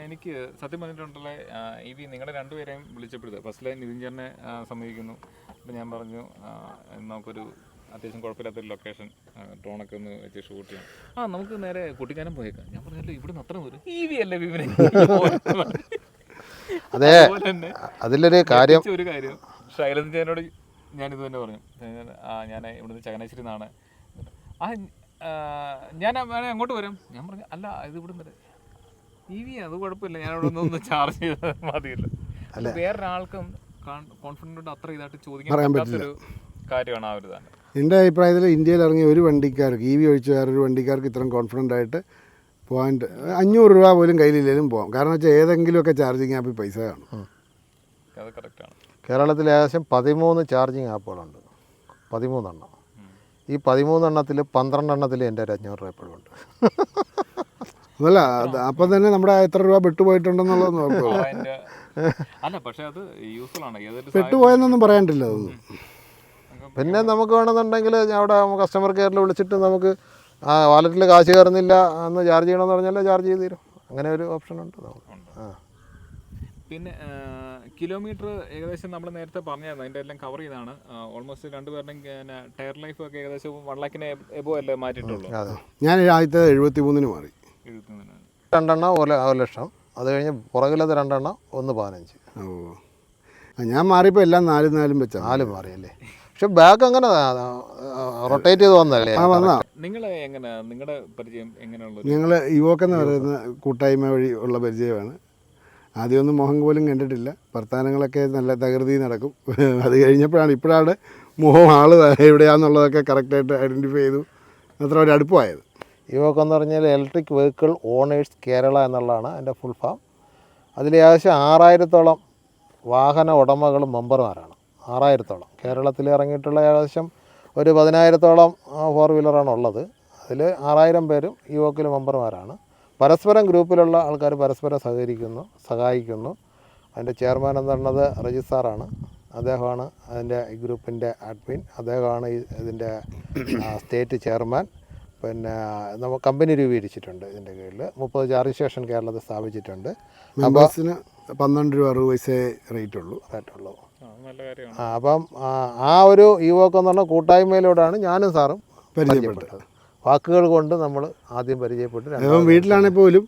എനിക്ക് സത്യം പറഞ്ഞിട്ടുണ്ടല്ലേ, നിങ്ങളെ രണ്ടുപേരെയും വിളിച്ചപ്പോഴത്തെ ഫസ്റ്റിലെ നിതിൻ ചേട്ടനെ സമ്മതിക്കുന്നു. അപ്പം ഞാൻ പറഞ്ഞു നമുക്കൊരു അത്യാവശ്യം കുഴപ്പമില്ലാത്തൊരു ലൊക്കേഷൻ ഡ്രോണൊക്കെ ഒന്ന് വെച്ച് ഷൂട്ട് ചെയ്യാം. നമുക്ക് നേരെ കുട്ടിക്കാനം പോയേക്കാം. ഞാൻ പറഞ്ഞല്ലോ ഇവിടുന്ന് അത്ര ദൂരം അല്ലേ വിവനെ. അതെ, അതിലൊരു കാര്യം ശൈലജൻ ചേട്ടനോട് ഞാനിത് തന്നെ പറഞ്ഞു. ഞാൻ ഇവിടുന്ന് ചങ്ങനാശ്ശേരി നിന്നാണ്. ഞാൻ അങ്ങോട്ട് വരാം. ഞാൻ പറഞ്ഞു അല്ല ഇത് ഇവിടുന്ന് വരെ അത് കുഴപ്പമില്ല, ഞാൻ അവിടെ ഒന്ന് ചാർജ് ചെയ്താൽ മതിയല്ല. വേറൊരാൾക്കും കോൺഫിഡൻറ്റ് അത്ര ഇതായിട്ട് ചോദിക്കാൻ പറ്റാത്തൊരു കാര്യമാണ് ആ ഒരു തന്നെ. എൻ്റെ അഭിപ്രായത്തിൽ ഇന്ത്യയിൽ ഇറങ്ങിയ ഒരു വണ്ടിക്കാർക്ക് EV ഒഴിച്ച് വേറൊരു വണ്ടിക്കാർക്ക് ഇത്രയും കോൺഫിഡൻ്റ് ആയിട്ട് പോകാൻ 500 രൂപ പോലും കയ്യിലില്ലെങ്കിലും പോകാം. കാരണം വെച്ചാൽ ഏതെങ്കിലുമൊക്കെ ചാർജിങ് ആപ്പിൽ പൈസ കാണും. അത് കറക്റ്റാണ്. കേരളത്തിൽ ഏകദേശം 13 ചാർജിങ് ആപ്പുകളുണ്ട്. 13 എണ്ണം. ഈ 13 എണ്ണത്തിൽ 12 എണ്ണത്തിൽ എൻ്റെ ഒരു 500 രൂപ എപ്പോഴും ഉണ്ട്. അതല്ല, അപ്പം തന്നെ നമ്മുടെ എത്ര രൂപ പെട്ടുപോയിട്ടുണ്ടെന്നുള്ളത് നോക്കുക. പെട്ടുപോയെന്നൊന്നും പറയാണ്ടില്ല അതൊന്നും. പിന്നെ നമുക്ക് വേണമെന്നുണ്ടെങ്കിൽ അവിടെ കസ്റ്റമർ കെയറിൽ വിളിച്ചിട്ട് നമുക്ക് വാലറ്റിൽ കാശ് കയറുന്നില്ല എന്ന് ചാർജ് ചെയ്യണമെന്ന് പറഞ്ഞാൽ ചാർജ് ചെയ്ത് തരും. അങ്ങനെ ഒരു ഓപ്ഷൻ ഉണ്ട് നമുക്ക്. പിന്നെ കിലോമീറ്റർ ഏകദേശം നമ്മൾ നേരത്തെ പറഞ്ഞായിരുന്നു, അതിൻ്റെ എല്ലാം കവർ ചെയ്താണ്. ഓൾമോസ്റ്റ് രണ്ടുപേരുടെയും ടയർ ലൈഫ് ഒക്കെ ഏകദേശം 1 ലക്ഷത്തിന് എബോ അല്ലേ മാറ്റിയിട്ടുള്ളൂ. ഞാൻ ആദ്യത്തെ 73 മാറി. 2 എണ്ണം 1 ലക്ഷം. അത് കഴിഞ്ഞ് പുറകിലത്തെ 2 എണ്ണം 1.15. ഞാൻ മാറിയപ്പോൾ എല്ലാം 4 വെച്ചാൽ 4 മാറിയല്ലേ. പക്ഷെ ബാക്ക് അങ്ങനെ റൊട്ടേറ്റ് ചെയ്ത് വന്നല്ലേ. നിങ്ങൾ എങ്ങനെ, നിങ്ങളുടെ പരിചയം എങ്ങനെയുള്ള? ഞങ്ങൾ ഇവോക്ക് എന്ന് പറയുന്ന കൂട്ടായ്മ വഴി ഉള്ള പരിചയമാണ്. ആദ്യമൊന്നും മുഖം പോലും കണ്ടിട്ടില്ല. വർത്തമാനങ്ങളൊക്കെ നല്ല തകൃതി നടക്കും. അത് കഴിഞ്ഞപ്പോഴാണ് ഇപ്പോഴാണ് മുഖം ആൾ എവിടെയാണെന്നുള്ളതൊക്കെ കറക്റ്റായിട്ട് ഐഡൻറ്റിഫൈ ചെയ്തു. അത്ര ഒരു അടുപ്പമായത്. ഇവോക്ക് എന്ന് പറഞ്ഞാൽ ഇലക്ട്രിക് വെഹിക്കിൾ ഓണേഴ്സ് കേരള എന്നുള്ളതാണ് അതിൻ്റെ ഫുൾ ഫോം. അതിൽ ഏകദേശം 6000-ഓളം വാഹന ഉടമകൾ മെമ്പർമാരാണ്. 6000-ഓളം കേരളത്തിൽ ഇറങ്ങിയിട്ടുള്ള ഏകദേശം ഒരു 10,000-ഓളം 4 വീലറാണ് ഉള്ളത്. അതിൽ 6000 പേരും ഇവോക്കിൽ മെമ്പർമാരാണ്. പരസ്പരം ഗ്രൂപ്പിലുള്ള ആൾക്കാർ പരസ്പരം സഹായിക്കുന്നു. അതിൻ്റെ ചെയർമാൻ എന്ന് പറയുന്നത് രജിസ്ട്രാറാണ്. അദ്ദേഹമാണ് അതിൻ്റെ ഈ ഗ്രൂപ്പിൻ്റെ അഡ്മിൻ. അദ്ദേഹമാണ് ഇതിൻ്റെ സ്റ്റേറ്റ് ചെയർമാൻ. പിന്നെ നമ്മൾ കമ്പനി രൂപീകരിച്ചിട്ടുണ്ട്. ഇതിൻ്റെ കീഴിൽ 30 ചാർജിങ് സ്റ്റേഷൻ കേരളത്തിൽ സ്ഥാപിച്ചിട്ടുണ്ട്. മെമ്പേഴ്സിന് 12 രൂപ 60 പൈസ റേറ്റുള്ളൂ. അപ്പം ആ ഒരു ഇവോക്ക് എന്ന് പറഞ്ഞാൽ കൂട്ടായ്മയിലൂടെയാണ് ഞാനും സാറും പരിചയപ്പെട്ടത്. വാക്കുകൾ കൊണ്ട് നമ്മൾ ആദ്യം പരിചയപ്പെട്ടു. വീട്ടിലാണെങ്കിൽ പോലും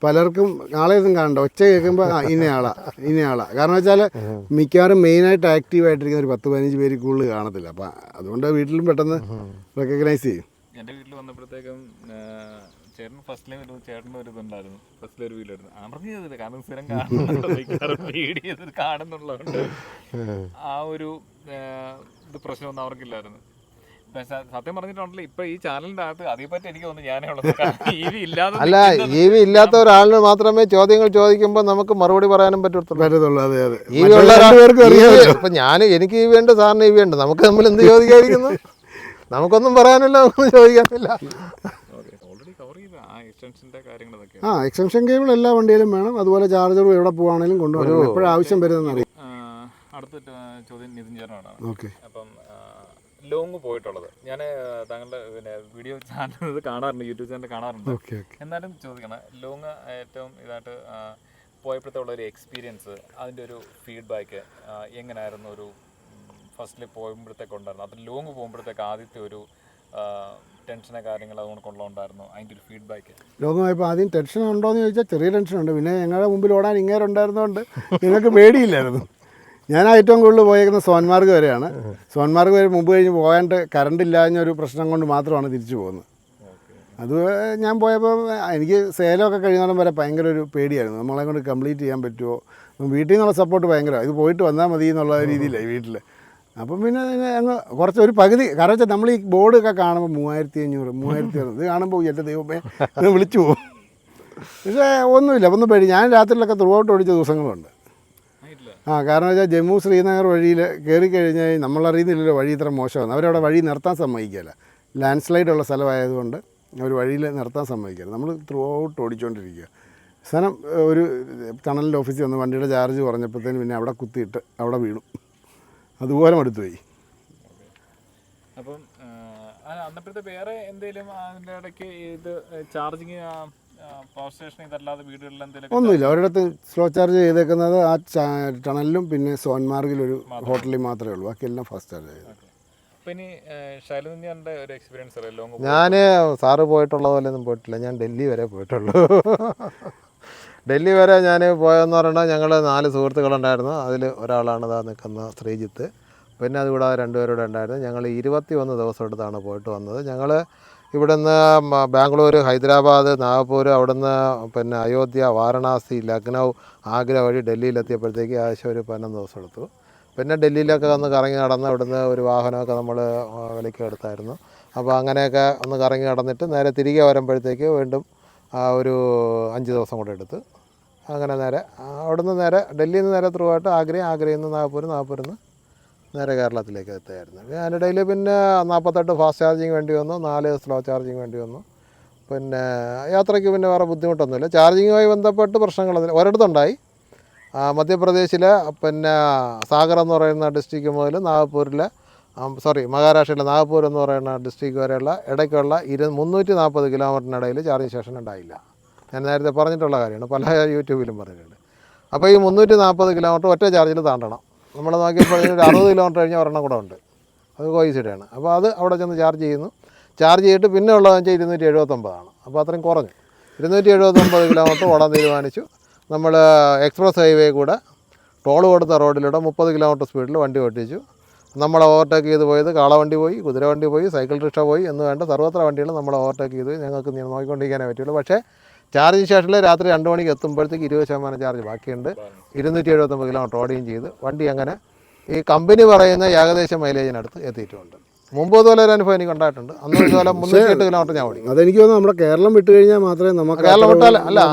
പലർക്കും ആളെയൊന്നും കാണണ്ട, ഒച്ച കേൾക്കുമ്പോൾ ഇന്നയാളാ. കാരണം വെച്ചാൽ മിക്കവാറും മെയിനായിട്ട് ആക്റ്റീവായിട്ടിരിക്കുന്ന ഒരു 10-15 പേര് കൂടുതൽ കാണത്തില്ല. അപ്പം അതുകൊണ്ട് വീട്ടിലും പെട്ടെന്ന് റെക്കഗ്നൈസ് ചെയ്യും. എൻ്റെ വീട്ടിൽ വന്നപ്പോഴത്തേക്കും ചേട്ടൻ ഫസ്റ്റിലെ ചേട്ടൻ്റെ ഒരു ഇതുണ്ടായിരുന്നു. ഫസ്റ്റിലൊരു വീട്ടിലായിരുന്നു. അറിഞ്ഞത് കാരണം സ്ഥിരം കാണുന്നുള്ളതുകൊണ്ട് ആ ഒരു ഇത് പ്രശ്നമൊന്നും അവർക്കില്ലായിരുന്നു. സത്യം പറഞ്ഞിട്ടുണ്ടല്ലോ, ഇപ്പൊ ഈ ചാനലിന്റെ അകത്ത് അതേപറ്റി എനിക്ക് തോന്നുന്നു ഞാനേ ഉള്ളത്. അല്ല, EV ഇല്ലാത്ത ഒരാളിന് മാത്രമേ ചോദ്യങ്ങൾ ചോദിക്കുമ്പോൾ നമുക്ക് മറുപടി പറയാനും പറ്റത്തുള്ളൂ. ഇപ്പൊ എനിക്ക് EV ഉണ്ട്, സാറിന് EV ഉണ്ട്. നമുക്ക് തമ്മിൽ എന്ത് ചോദിക്കാതിരിക്കുന്നു? നമുക്കൊന്നും പറയാനില്ല, ഒന്നും ചോദിക്കാനില്ല. എക്സ്റ്റൻഷൻ കേബിൾ എല്ലാ വണ്ടിയിലും വേണം. അതുപോലെ ചാർജറും എവിടെ പോവാണെങ്കിലും കൊണ്ടുപോകണം. എപ്പോഴും ആവശ്യം വരുന്നതെന്ന്. അടുത്ത ചോദ്യം നിതിൻ ചേട്ടനാണ്. ഓക്കെ, അപ്പം ലോങ് പോയിട്ടുള്ളത് ഞാൻ താങ്കളുടെ വീഡിയോ ചാനൽ കാണാറുണ്ട്, യൂട്യൂബ് ചാനൽ കാണാറുണ്ട്. എന്നാലും ചോദിക്കണം, ലോങ് ഏറ്റവും ഇതായിട്ട് പോയപ്പോഴത്തെ ഉള്ള ഒരു എക്സ്പീരിയൻസ്, അതിൻ്റെ ഒരു ഫീഡ്ബാക്ക് എങ്ങനെയായിരുന്നു? ഒരു ഫസ്റ്റിൽ പോകുമ്പോഴത്തേക്ക് ഉണ്ടായിരുന്നു, അത് ലോങ് പോകുമ്പോഴത്തേക്ക് ആദ്യത്തെ ഒരു ടെൻഷനോ കാര്യങ്ങളോ അതുകൊണ്ട് കൊണ്ടുണ്ടായിരുന്നു, അതിൻ്റെ ഒരു ഫീഡ്ബാക്ക്? ലോങ് പോയപ്പോൾ ആദ്യം ടെൻഷൻ ഉണ്ടോ എന്ന് ചോദിച്ചാൽ ചെറിയ ടെൻഷനുണ്ട്. പിന്നെ ഞങ്ങളുടെ മുമ്പിൽ ഓടാൻ ഇങ്ങേരുണ്ടായിരുന്നതുകൊണ്ട് ഞങ്ങൾക്ക് പേടിയില്ലായിരുന്നു. ഞാൻ ഏറ്റവും കൂടുതൽ പോയേക്കുന്ന സോൻമാർഗ് വരെയാണ്. സോൻമാർഗ് വരെ മുമ്പ് കഴിഞ്ഞ് പോകാണ്ട് കറണ്ട് ഇല്ലാഞ്ഞൊരു പ്രശ്നം കൊണ്ട് മാത്രമാണ് തിരിച്ചു പോകുന്നത്. അത് ഞാൻ പോയപ്പോൾ എനിക്ക് സേലമൊക്കെ കഴിയുന്നോളം വരെ ഭയങ്കര ഒരു പേടിയായിരുന്നു. നമ്മളെ കൊണ്ട് കംപ്ലീറ്റ് ചെയ്യാൻ പറ്റുമോ, വീട്ടിൽ നിന്നുള്ള സപ്പോർട്ട് ഭയങ്കരമാണ്. ഇത് പോയിട്ട് വന്നാൽ മതി എന്നുള്ള രീതിയിലായി വീട്ടിൽ. അപ്പം പിന്നെ അങ്ങ് കുറച്ച് ഒരു പകുതി, കാരണം വെച്ചാൽ നമ്മൾ ഈ ബോർഡൊക്കെ കാണുമ്പോൾ 3500, 3600 ഇത് കാണുമ്പോൾ എൻ്റെ ദൈവമേ ഇത് വിളിച്ചു പോകും. പക്ഷേ ഒന്നുമില്ല, ഒന്നും പേടി. ഞാൻ രാത്രിയിലൊക്കെ ത്രൂ ഔട്ട് ഓടിച്ച ദിവസങ്ങളുണ്ട്. കാരണം വെച്ചാൽ ജമ്മു ശ്രീനഗർ വഴിയിൽ കയറി കഴിഞ്ഞാൽ നമ്മളറിയുന്നില്ലല്ലോ വഴി ഇത്ര മോശമാണ്. അവരവിടെ വഴി നിർത്താൻ സമ്മതിക്കില്ല. ലാൻഡ് സ്ലൈഡ് ഉള്ള സ്ഥലമായതുകൊണ്ട് അവർ വഴിയിൽ നിർത്താൻ സമ്മതിക്കില്ല. നമ്മൾ ത്രൂ ഔട്ട് ഓടിച്ചുകൊണ്ടിരിക്കുക. അവസാനം ഒരു ടണലിൻ്റെ ഓഫീസിൽ വന്ന് വണ്ടിയുടെ ചാർജ് കുറഞ്ഞപ്പോഴത്തേന് പിന്നെ അവിടെ കുത്തിയിട്ട് അവിടെ വീണു. അതുപോലെ മടുത്തുപോയി. അപ്പം അന്നപ്പോഴത്തെ വേറെ എന്തെങ്കിലും അതിൻ്റെ ഇടയ്ക്ക് ഇത് ചാർജിങ് പവർ സ്റ്റേഷൻ ഇതല്ലാതെ വീടുകളിൽ എന്തെങ്കിലും ഒന്നുമില്ല. ഒരിടത്ത് സ്ലോ ചാർജ് ചെയ്തേക്കുന്നത് ആ ടണലിലും പിന്നെ സോൻമാർഗിലൊരു ഹോട്ടലിൽ മാത്രമേ ഉള്ളൂ. ബാക്കിയെല്ലാം ഫാസ്റ്റ് ചാർജ് ചെയ്തു. അപ്പം ഇനി ശൈലജൻ്റെ ഒരു എക്സ്പീരിയൻസ് അറിയാം. ഞാൻ സാറ് പോയിട്ടുള്ളത് ഒന്നും പോയിട്ടില്ല. ഞാൻ ഡൽഹി വരെ പോയിട്ടുള്ളൂ. ഡൽഹി വരെ ഞാൻ പോയെന്ന് പറഞ്ഞാൽ ഞങ്ങൾ 4 സുഹൃത്തുക്കളുണ്ടായിരുന്നു. അതിൽ ഒരാളാണ് ഇതാ നിൽക്കുന്ന ശ്രീജിത്ത്. പിന്നെ അതുകൂടാതെ 2 പേരൂടെ ഉണ്ടായിരുന്നു. ഞങ്ങൾ 21 ദിവസം എടുത്താണ് പോയിട്ട് വന്നത്. ഞങ്ങൾ ഇവിടുന്ന് ബാംഗ്ലൂർ, ഹൈദരാബാദ്, നാഗ്പൂർ, അവിടുന്ന് പിന്നെ അയോധ്യ, വാരണാസി, ലക്നൗ, ആഗ്ര വഴി ഡൽഹിയിലെത്തിയപ്പോഴത്തേക്ക് ഏകദേശം ഒരു 11 ദിവസം എടുത്തു. പിന്നെ ഡൽഹിയിലൊക്കെ ഒന്ന് കറങ്ങി നടന്ന് അവിടുന്ന് ഒരു വാഹനമൊക്കെ നമ്മൾ വിലയ്ക്ക് എടുത്തായിരുന്നു. അപ്പോൾ അങ്ങനെയൊക്കെ ഒന്ന് കറങ്ങി നടന്നിട്ട് നേരെ തിരികെ വരുമ്പോഴത്തേക്ക് വീണ്ടും ഒരു 5 ദിവസം കൂടെ എടുത്ത് അങ്ങനെ നേരെ അവിടുന്ന് നേരെ ഡൽഹിയിൽ നിന്ന് നേരെ ത്രൂ ആയിട്ട് ആഗ്രയിൽ നിന്ന് നാഗ്പൂരിൽ നിന്ന് നേരെ കേരളത്തിലേക്ക് എത്തുകയായിരുന്നു. അതിനിടയിൽ പിന്നെ 48 ഫാസ്റ്റ് ചാർജിങ് വേണ്ടി വന്നു, 4 സ്ലോ ചാർജിങ് വേണ്ടി വന്നു. പിന്നെ യാത്രയ്ക്ക് പിന്നെ വേറെ ബുദ്ധിമുട്ടൊന്നുമില്ല. ചാർജിങ്ങുമായി ബന്ധപ്പെട്ട് പ്രശ്നങ്ങളൊന്നും ഒരിടത്തുണ്ടായി. മധ്യപ്രദേശിലെ പിന്നെ സാഗർ എന്ന് പറയുന്ന ഡിസ്ട്രിക്റ്റ് മുതൽ മഹാരാഷ്ട്രയിലെ നാഗ്പൂർ എന്ന് പറയുന്ന ഡിസ്ട്രിക്റ്റ് വരെയുള്ള ഇടയ്ക്കുള്ള 340 കിലോമീറ്ററിനിടയിൽ ചാർജിങ് സ്റ്റേഷൻ ഉണ്ടായില്ല. ഞാൻ നേരത്തെ പറഞ്ഞിട്ടുള്ള കാര്യമാണ്, പല യൂട്യൂബിലും പറഞ്ഞിട്ടുണ്ട്. അപ്പോൾ ഈ 340 കിലോമീറ്റർ ഒറ്റ ചാർജിൽ താണ്ടണം. നമ്മൾ നോക്കിയപ്പോൾ ഒരു 60 കിലോമീറ്റർ കഴിഞ്ഞാൽ ഒരെണ്ണം കൂടെ ഉണ്ട്, അത് കോയിസിടെയാണ്. അപ്പോൾ അത് അവിടെ ചെന്ന് ചാർജ് ചെയ്യുന്നു. ചാർജ് ചെയ്തിട്ട് പിന്നെ ഉള്ളതെന്ന് വെച്ചാൽ 279 അപ്പോൾ അത്രയും കുറഞ്ഞു. 279 കിലോമീറ്റർ ഓടാൻ തീരുമാനിച്ചു. നമ്മൾ എക്സ്പ്രസ് ഹൈവേ കൂടെ ടോൾ കൊടുത്ത റോഡിലൂടെ 30 കിലോമീറ്റർ സ്പീഡിൽ വണ്ടി ഓട്ടിച്ചു. നമ്മൾ ഓവർടേക്ക് ചെയ്ത് പോയത് കാളവണ്ടി പോയി, കുതിരവണ്ടി പോയി, സൈക്കിൾ റിക്ഷ പോയി എന്ന് വേണ്ട സർവ്വത്ര വണ്ടികൾ നമ്മൾ ഓവർടേക്ക് ചെയ്ത് ഞങ്ങൾക്ക് നോക്കിക്കൊണ്ടിരിക്കാനേ പറ്റുള്ളൂ. പക്ഷേ ചാർജിങ് സ്റ്റേഷനിൽ രാത്രി 2 മണിക്ക് എത്തുമ്പോഴത്തേക്ക് 20% ചാർജ് ബാക്കിയുണ്ട്. 279 കിലോമീറ്റർ ഓടുകയും ചെയ്ത് വണ്ടി അങ്ങനെ ഈ കമ്പനി പറയുന്ന ഏകദേശം മൈലേജിനടുത്ത് എത്തിയിട്ടുമുണ്ട്. മുമ്പ് ഇതുപോലെ ഒരു അനുഭവം എനിക്ക് ഉണ്ടായിട്ടുണ്ട്. അന്ന് ഇതുപോലെ 308 കിലോമീറ്റർ ഞാൻ ഓടി. അതെനിക്ക് തോന്നുന്നു നമ്മുടെ കേരളം വിട്ട് കഴിഞ്ഞാൽ മാത്രമേ നമുക്ക് കേരളം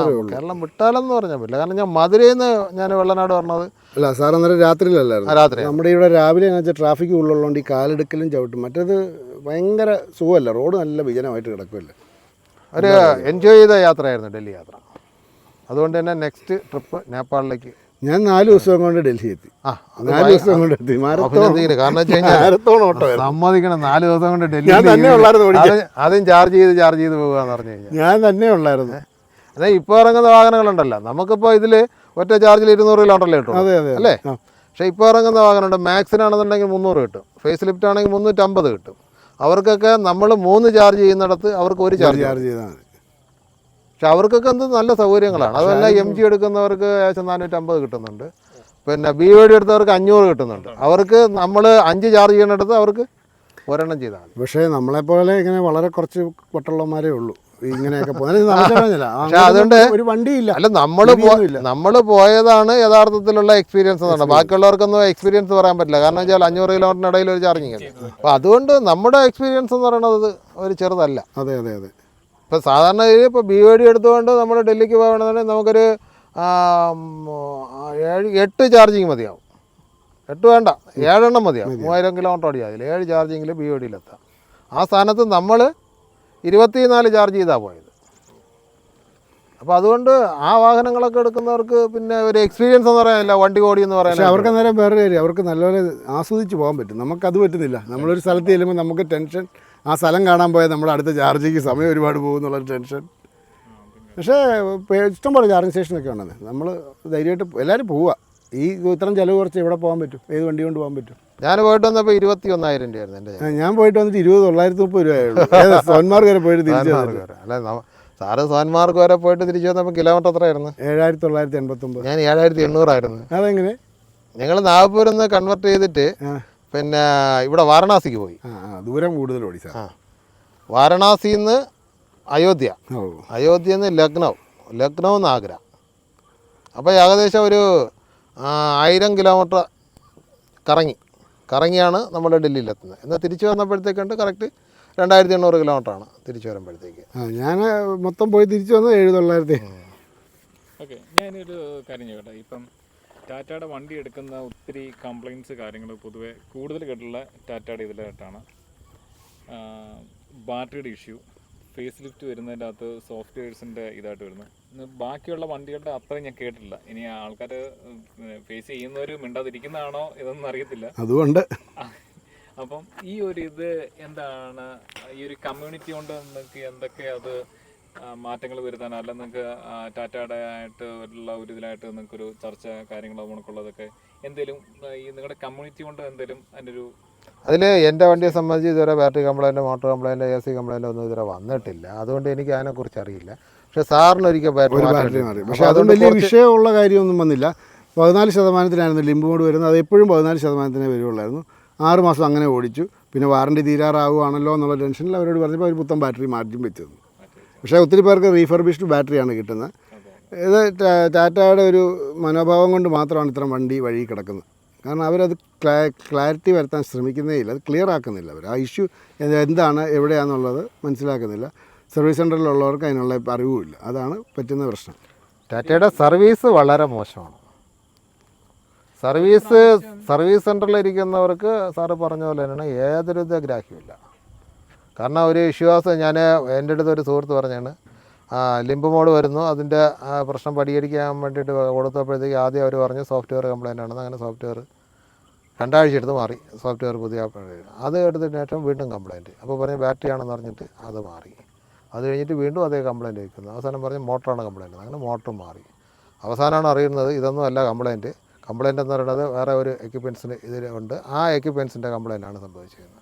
വിട്ടാലെന്ന് പറഞ്ഞാൽ പറ്റില്ല. കാരണം ഞാൻ മധുരയിൽ നിന്ന് ഞാൻ വെള്ളനാട് പറഞ്ഞത് അല്ല സാർ, അന്നേരം രാത്രിയിലല്ലായിരുന്നു. രാത്രി നമ്മുടെ ഇവിടെ രാവിലെ എന്ന് വെച്ചാൽ ട്രാഫിക് ഉള്ളതുകൊണ്ട് ഈ കാലെടുക്കലും ചവിട്ടും. മറ്റേത് ഭയങ്കര സുഖമല്ല, റോഡ് നല്ല വിജനമായിട്ട് കിടക്കുമല്ലേ. ഒരു എൻജോയ് ചെയ്ത യാത്രയായിരുന്നു ഡൽഹി യാത്ര. അതുകൊണ്ട് തന്നെ നെക്സ്റ്റ് ട്രിപ്പ് നേപ്പാളിലേക്ക്. ഞാൻ 4 ദിവസം കൊണ്ട് ഡൽഹി എത്തി. 4 ദിവസം കൊണ്ട് എത്തി. കാരണം വെച്ച് കഴിഞ്ഞാൽ സമ്മതിക്കണം, 4 ദിവസം കൊണ്ട് ഡൽഹി ആദ്യം ചാർജ് ചെയ്ത് പോകുകയെന്ന് പറഞ്ഞു കഴിഞ്ഞാൽ ഞാൻ തന്നെ ഉള്ളായിരുന്നു. അതായത് ഇപ്പോൾ ഇറങ്ങുന്ന വാഹനങ്ങളുണ്ടല്ലോ, നമുക്കിപ്പോൾ ഇതിൽ ഒറ്റ ചാർജിൽ 200 കിലോമീറ്ററല്ലേ കിട്ടും, അല്ലേ? പക്ഷേ ഇപ്പോൾ ഇറങ്ങുന്ന വാഹനമുണ്ട്, മാക്സിനാണെന്നുണ്ടെങ്കിൽ 300 കിട്ടും, ഫേസ് ലിഫ്റ്റ് ആണെങ്കിൽ 350 കിട്ടും. അവർക്കൊക്കെ നമ്മൾ 3 ചാർജ് ചെയ്യുന്നിടത്ത് അവർക്ക് 1 ചാർജ് ചെയ്താൽ മതി. പക്ഷെ അവർക്കൊക്കെ എന്ത് നല്ല സൗകര്യങ്ങളാണ്. അതുപോലെ MG എടുക്കുന്നവർക്ക് ഏകദേശം 450 കിട്ടുന്നുണ്ട്. പിന്നെ BYD എടുത്തവർക്ക് 500 കിട്ടുന്നുണ്ട്. അവർക്ക് നമ്മൾ 5 ചാർജ് ചെയ്യുന്നിടത്ത് അവർക്ക് 1 ചെയ്താൽ മതി. പക്ഷേ നമ്മളെപ്പോലെ ഇങ്ങനെ വളരെ കുറച്ച് വട്ടുള്ളമാരേ ഉള്ളൂ ഇങ്ങനെയൊക്കെ അതുകൊണ്ട് ഒരു വണ്ടിയില്ല. അല്ല, നമ്മൾ പോയതാണ് യഥാർത്ഥത്തിലുള്ള എക്സ്പീരിയൻസ് എന്നാണ്. ബാക്കിയുള്ളവർക്കൊന്നും എക്സ്പീരിയൻസ് പറയാൻ പറ്റില്ല. കാരണം വെച്ചാൽ 500 കിലോമീറ്ററിനിടയിൽ ഒരു ചാർജിങ് ഉണ്ട്. അപ്പോൾ അതുകൊണ്ട് നമ്മുടെ എക്സ്പീരിയൻസ് എന്ന് പറയുന്നത് ഒരു ചെറുതല്ല. അതെ അതെ അതെ. ഇപ്പോൾ സാധാരണ ഇപ്പോൾ BYD എടുത്തുകൊണ്ട് നമ്മൾ ഡൽഹിക്ക് പോകണമെന്നുണ്ടെങ്കിൽ നമുക്കൊരു 8 ചാർജിങ് മതിയാവും. 8 വേണ്ട, 7 എണ്ണം മതിയാവും. 3000 കിലോമീറ്റർ ഓടിയാൽ അതിൽ 7 ചാർജിങ്ങിൽ BYDയിലെത്താം. ആ സ്ഥാനത്ത് നമ്മൾ 24 ചാർജ് ചെയ്താൽ പോയത്. അപ്പോൾ അതുകൊണ്ട് ആ വാഹനങ്ങളൊക്കെ എടുക്കുന്നവർക്ക് പിന്നെ ഒരു എക്സ്പീരിയൻസ് എന്ന് പറയാനില്ല, വണ്ടി ഓടി എന്ന് പറയാൻ. അവർക്ക് അന്നേരം വേറെ കാര്യം, അവർക്ക് നല്ലപോലെ ആസ്വദിച്ച് പോകാൻ പറ്റും. നമുക്കത് പറ്റുന്നില്ല. നമ്മളൊരു സ്ഥലത്ത് ചെല്ലുമ്പോൾ നമുക്ക് ടെൻഷൻ, ആ സ്ഥലം കാണാൻ പോയാൽ നമ്മുടെ അടുത്ത ചാർജിങ് സമയം ഒരുപാട് പോകും എന്നുള്ളൊരു ടെൻഷൻ. പക്ഷേ ഇഷ്ടംപോലെ ചാർജിങ് സ്റ്റേഷനൊക്കെ ഉണ്ടെന്ന്. നമ്മൾ ധൈര്യമായിട്ട് എല്ലാവരും പോവുക. ഈ ഇത്രയും ചിലവ് കുറച്ച് എവിടെ പോകാൻ പറ്റും, ഏത് വണ്ടി കൊണ്ട് പോകാൻ പറ്റും. ഞാൻ പോയിട്ട് വന്നപ്പോൾ 21,000 രൂപയായിരുന്നു എൻ്റെ. ഞാൻ പോയിട്ട് വന്നിട്ട് 20,930 രൂപയുള്ളൂ. സോൻമാർഗ് വരെ പോയിട്ട് തിരിച്ചു. അല്ല, സാറ് സോൻമാർഗ് വരെ പോയിട്ട് തിരിച്ചു വന്നപ്പോൾ കിലോമീറ്റർ എത്രയായിരുന്നു? 7,989. ഞാൻ 7,800 ആയിരുന്നു. അതെങ്ങനെ? ഞങ്ങൾ നാഗ്പൂരിൽ നിന്ന് കൺവെർട്ട് ചെയ്തിട്ട് പിന്നെ ഇവിടെ വാരണാസിക്ക് പോയി. ദൂരം കൂടുതൽ ഓടി സാർ. വാരണാസിയിൽ നിന്ന് അയോധ്യയിൽ നിന്ന് ലക്നൗ നിന്ന് ആഗ്ര. അപ്പോൾ ഏകദേശം ഒരു 1000 കിലോമീറ്റർ കറങ്ങിയാണ് നമ്മൾ ഡൽഹിയിലെത്തുന്നത്. എന്നാൽ തിരിച്ചു വന്നപ്പോഴത്തേക്കുണ്ട് കറക്റ്റ് 2,800 കിലോമീറ്ററാണ് തിരിച്ചു വരുമ്പോഴത്തേക്ക്. ഞാൻ മൊത്തം പോയി തിരിച്ചു വന്നത് 7,900. ഓക്കെ, ഞാനൊരു കാര്യം ചോദിക്കട്ടെ. ഇപ്പം ടാറ്റയുടെ വണ്ടി എടുക്കുന്ന ഒത്തിരി കംപ്ലയിൻറ്റ്സ് കാര്യങ്ങൾ പൊതുവെ കൂടുതൽ കേട്ടുള്ള ടാറ്റയുടെ ഇതിലായിട്ടാണ്. ബാറ്ററിയുടെ ഇഷ്യൂ, ഫേസ് ലിഫ്റ്റ് വരുന്നതിൻ്റെ അകത്ത് സോഫ്റ്റ്വെയർസിൻ്റെ ഇതായിട്ട് വരുന്നത്. ബാക്കിയുള്ള വണ്ടികളുടെ അത്രയും ഞാൻ കേട്ടിട്ടില്ല. ഇനി ആൾക്കാർ ഫേസ് ചെയ്യുന്നവർ മിണ്ടാതിരിക്കുന്നതാണോ ഇതൊന്നും അറിയത്തില്ല. അതുകൊണ്ട് അപ്പം ഈ ഒരു ഇത് എന്താണ്, ഈ ഒരു കമ്മ്യൂണിറ്റി കൊണ്ട് നിങ്ങൾക്ക് എന്തൊക്കെ അത് മാറ്റങ്ങൾ വരുത്താൻ, അല്ല നിങ്ങൾക്ക് ടാറ്റയുടെ ആയിട്ട് ഉള്ള ഒരു ഇതിലായിട്ട് നിങ്ങൾക്കൊരു ചർച്ച കാര്യങ്ങളോ നമുക്കുള്ളതൊക്കെ എന്തെങ്കിലും ഈ നിങ്ങളുടെ കമ്മ്യൂണിറ്റി കൊണ്ട് എന്തെങ്കിലും അതിൻ്റെ ഒരു അതിൽ എൻ്റെ വണ്ടിയെ സംബന്ധിച്ച് ഇതുവരെ battery complaint, motor complaint, AC complaint ഒന്നും ഇതുവരെ വന്നിട്ടില്ല. അതുകൊണ്ട് എനിക്ക് അതിനെക്കുറിച്ച് അറിയില്ല. പക്ഷേ സാറിന് ഒരിക്കൽ ബാറ്ററി മാറി. പക്ഷേ അതുകൊണ്ട് വലിയ വിഷയമുള്ള കാര്യമൊന്നും വന്നില്ല. 14% ലിമ്പ് മോഡ് വരുന്നത്. അത് എപ്പോഴും 14% വരുള്ളായിരുന്നു. 6 മാസം അങ്ങനെ ഓടിച്ചു. പിന്നെ വാറണ്ടി തീരാറാവുകയാണല്ലോ എന്നുള്ള ടെൻഷനിൽ അവരോട് പറഞ്ഞപ്പോൾ അവർ പുത്തൻ ബാറ്ററി മാറ്റിയും വെച്ചത്. പക്ഷേ ഒത്തിരി പേർക്ക് റീഫർബിഷ്ഡ് ബാറ്ററിയാണ് കിട്ടുന്നത്. ഇത് ടാറ്റയുടെ ഒരു മനോഭാവം കൊണ്ട് മാത്രമാണ് ഇത്തരം വണ്ടി വഴി കിടക്കുന്നത്. കാരണം അവരത് ക്ലാരിറ്റി വരുത്താൻ ശ്രമിക്കുന്നേ ഇല്ല, അത് ക്ലിയർ ആക്കുന്നില്ല. അവർ ആ ഇഷ്യൂ എന്താണ് എവിടെയാണെന്നുള്ളത് മനസ്സിലാക്കുന്നില്ല. സർവീസ് സെൻ്ററിലുള്ളവർക്ക് അതിനുള്ള അറിവുമില്ല. അതാണ് പറ്റുന്ന പ്രശ്നം. ടാറ്റയുടെ സർവീസ് വളരെ മോശമാണ്. സർവീസ് സെൻ്ററിലിരിക്കുന്നവർക്ക് സാറ് പറഞ്ഞ പോലെ തന്നെയാണ്, ഏതൊരു ഗ്രാഹ്യമില്ല. കാരണം ഒരു വിശ്വാസം, ഞാൻ എൻ്റെ അടുത്ത് ഒരു സുഹൃത്ത് പറഞ്ഞാണ്, ലിമ്പ് മോഡ് വരുന്നു, അതിൻ്റെ പ്രശ്നം പരിഹരിക്കാൻ വേണ്ടിയിട്ട് കൊടുത്തപ്പോഴത്തേക്ക് ആദ്യം അവർ പറഞ്ഞു സോഫ്റ്റ്വെയർ കംപ്ലൈൻ്റ് ആണെന്ന്. അങ്ങനെ സോഫ്റ്റ്വെയർ 2 ആഴ്ച എടുത്ത് മാറി. സോഫ്റ്റ്വെയർ പുതിയ അത് എടുത്തതിന് ശേഷം വീണ്ടും കംപ്ലൈൻറ്റ്. അപ്പോൾ പറഞ്ഞ് ബാറ്ററി ആണെന്ന് പറഞ്ഞിട്ട് അത് മാറി. അത് കഴിഞ്ഞിട്ട് വീണ്ടും അതേ കംപ്ലൈൻറ്റ് വയ്ക്കുന്നു. അവസാനം പറഞ്ഞ് മോട്ടറാണ് കംപ്ലൈൻറ്റ്. അങ്ങനെ മോട്ടർ മാറി. അവസാനമാണ് അറിയുന്നത് ഇതൊന്നും അല്ല കംപ്ലൈൻറ്റ് എന്ന് പറയുന്നത് വേറെ ഒരു എക്യുപ്മെൻറ്റ്സിന് ഇതിലുണ്ട്. ആ എക്യുപ്മെൻറ്റ്സിൻ്റെ കംപ്ലൈൻ്റാണ് സംഭവിച്ചിരിക്കുന്നത്.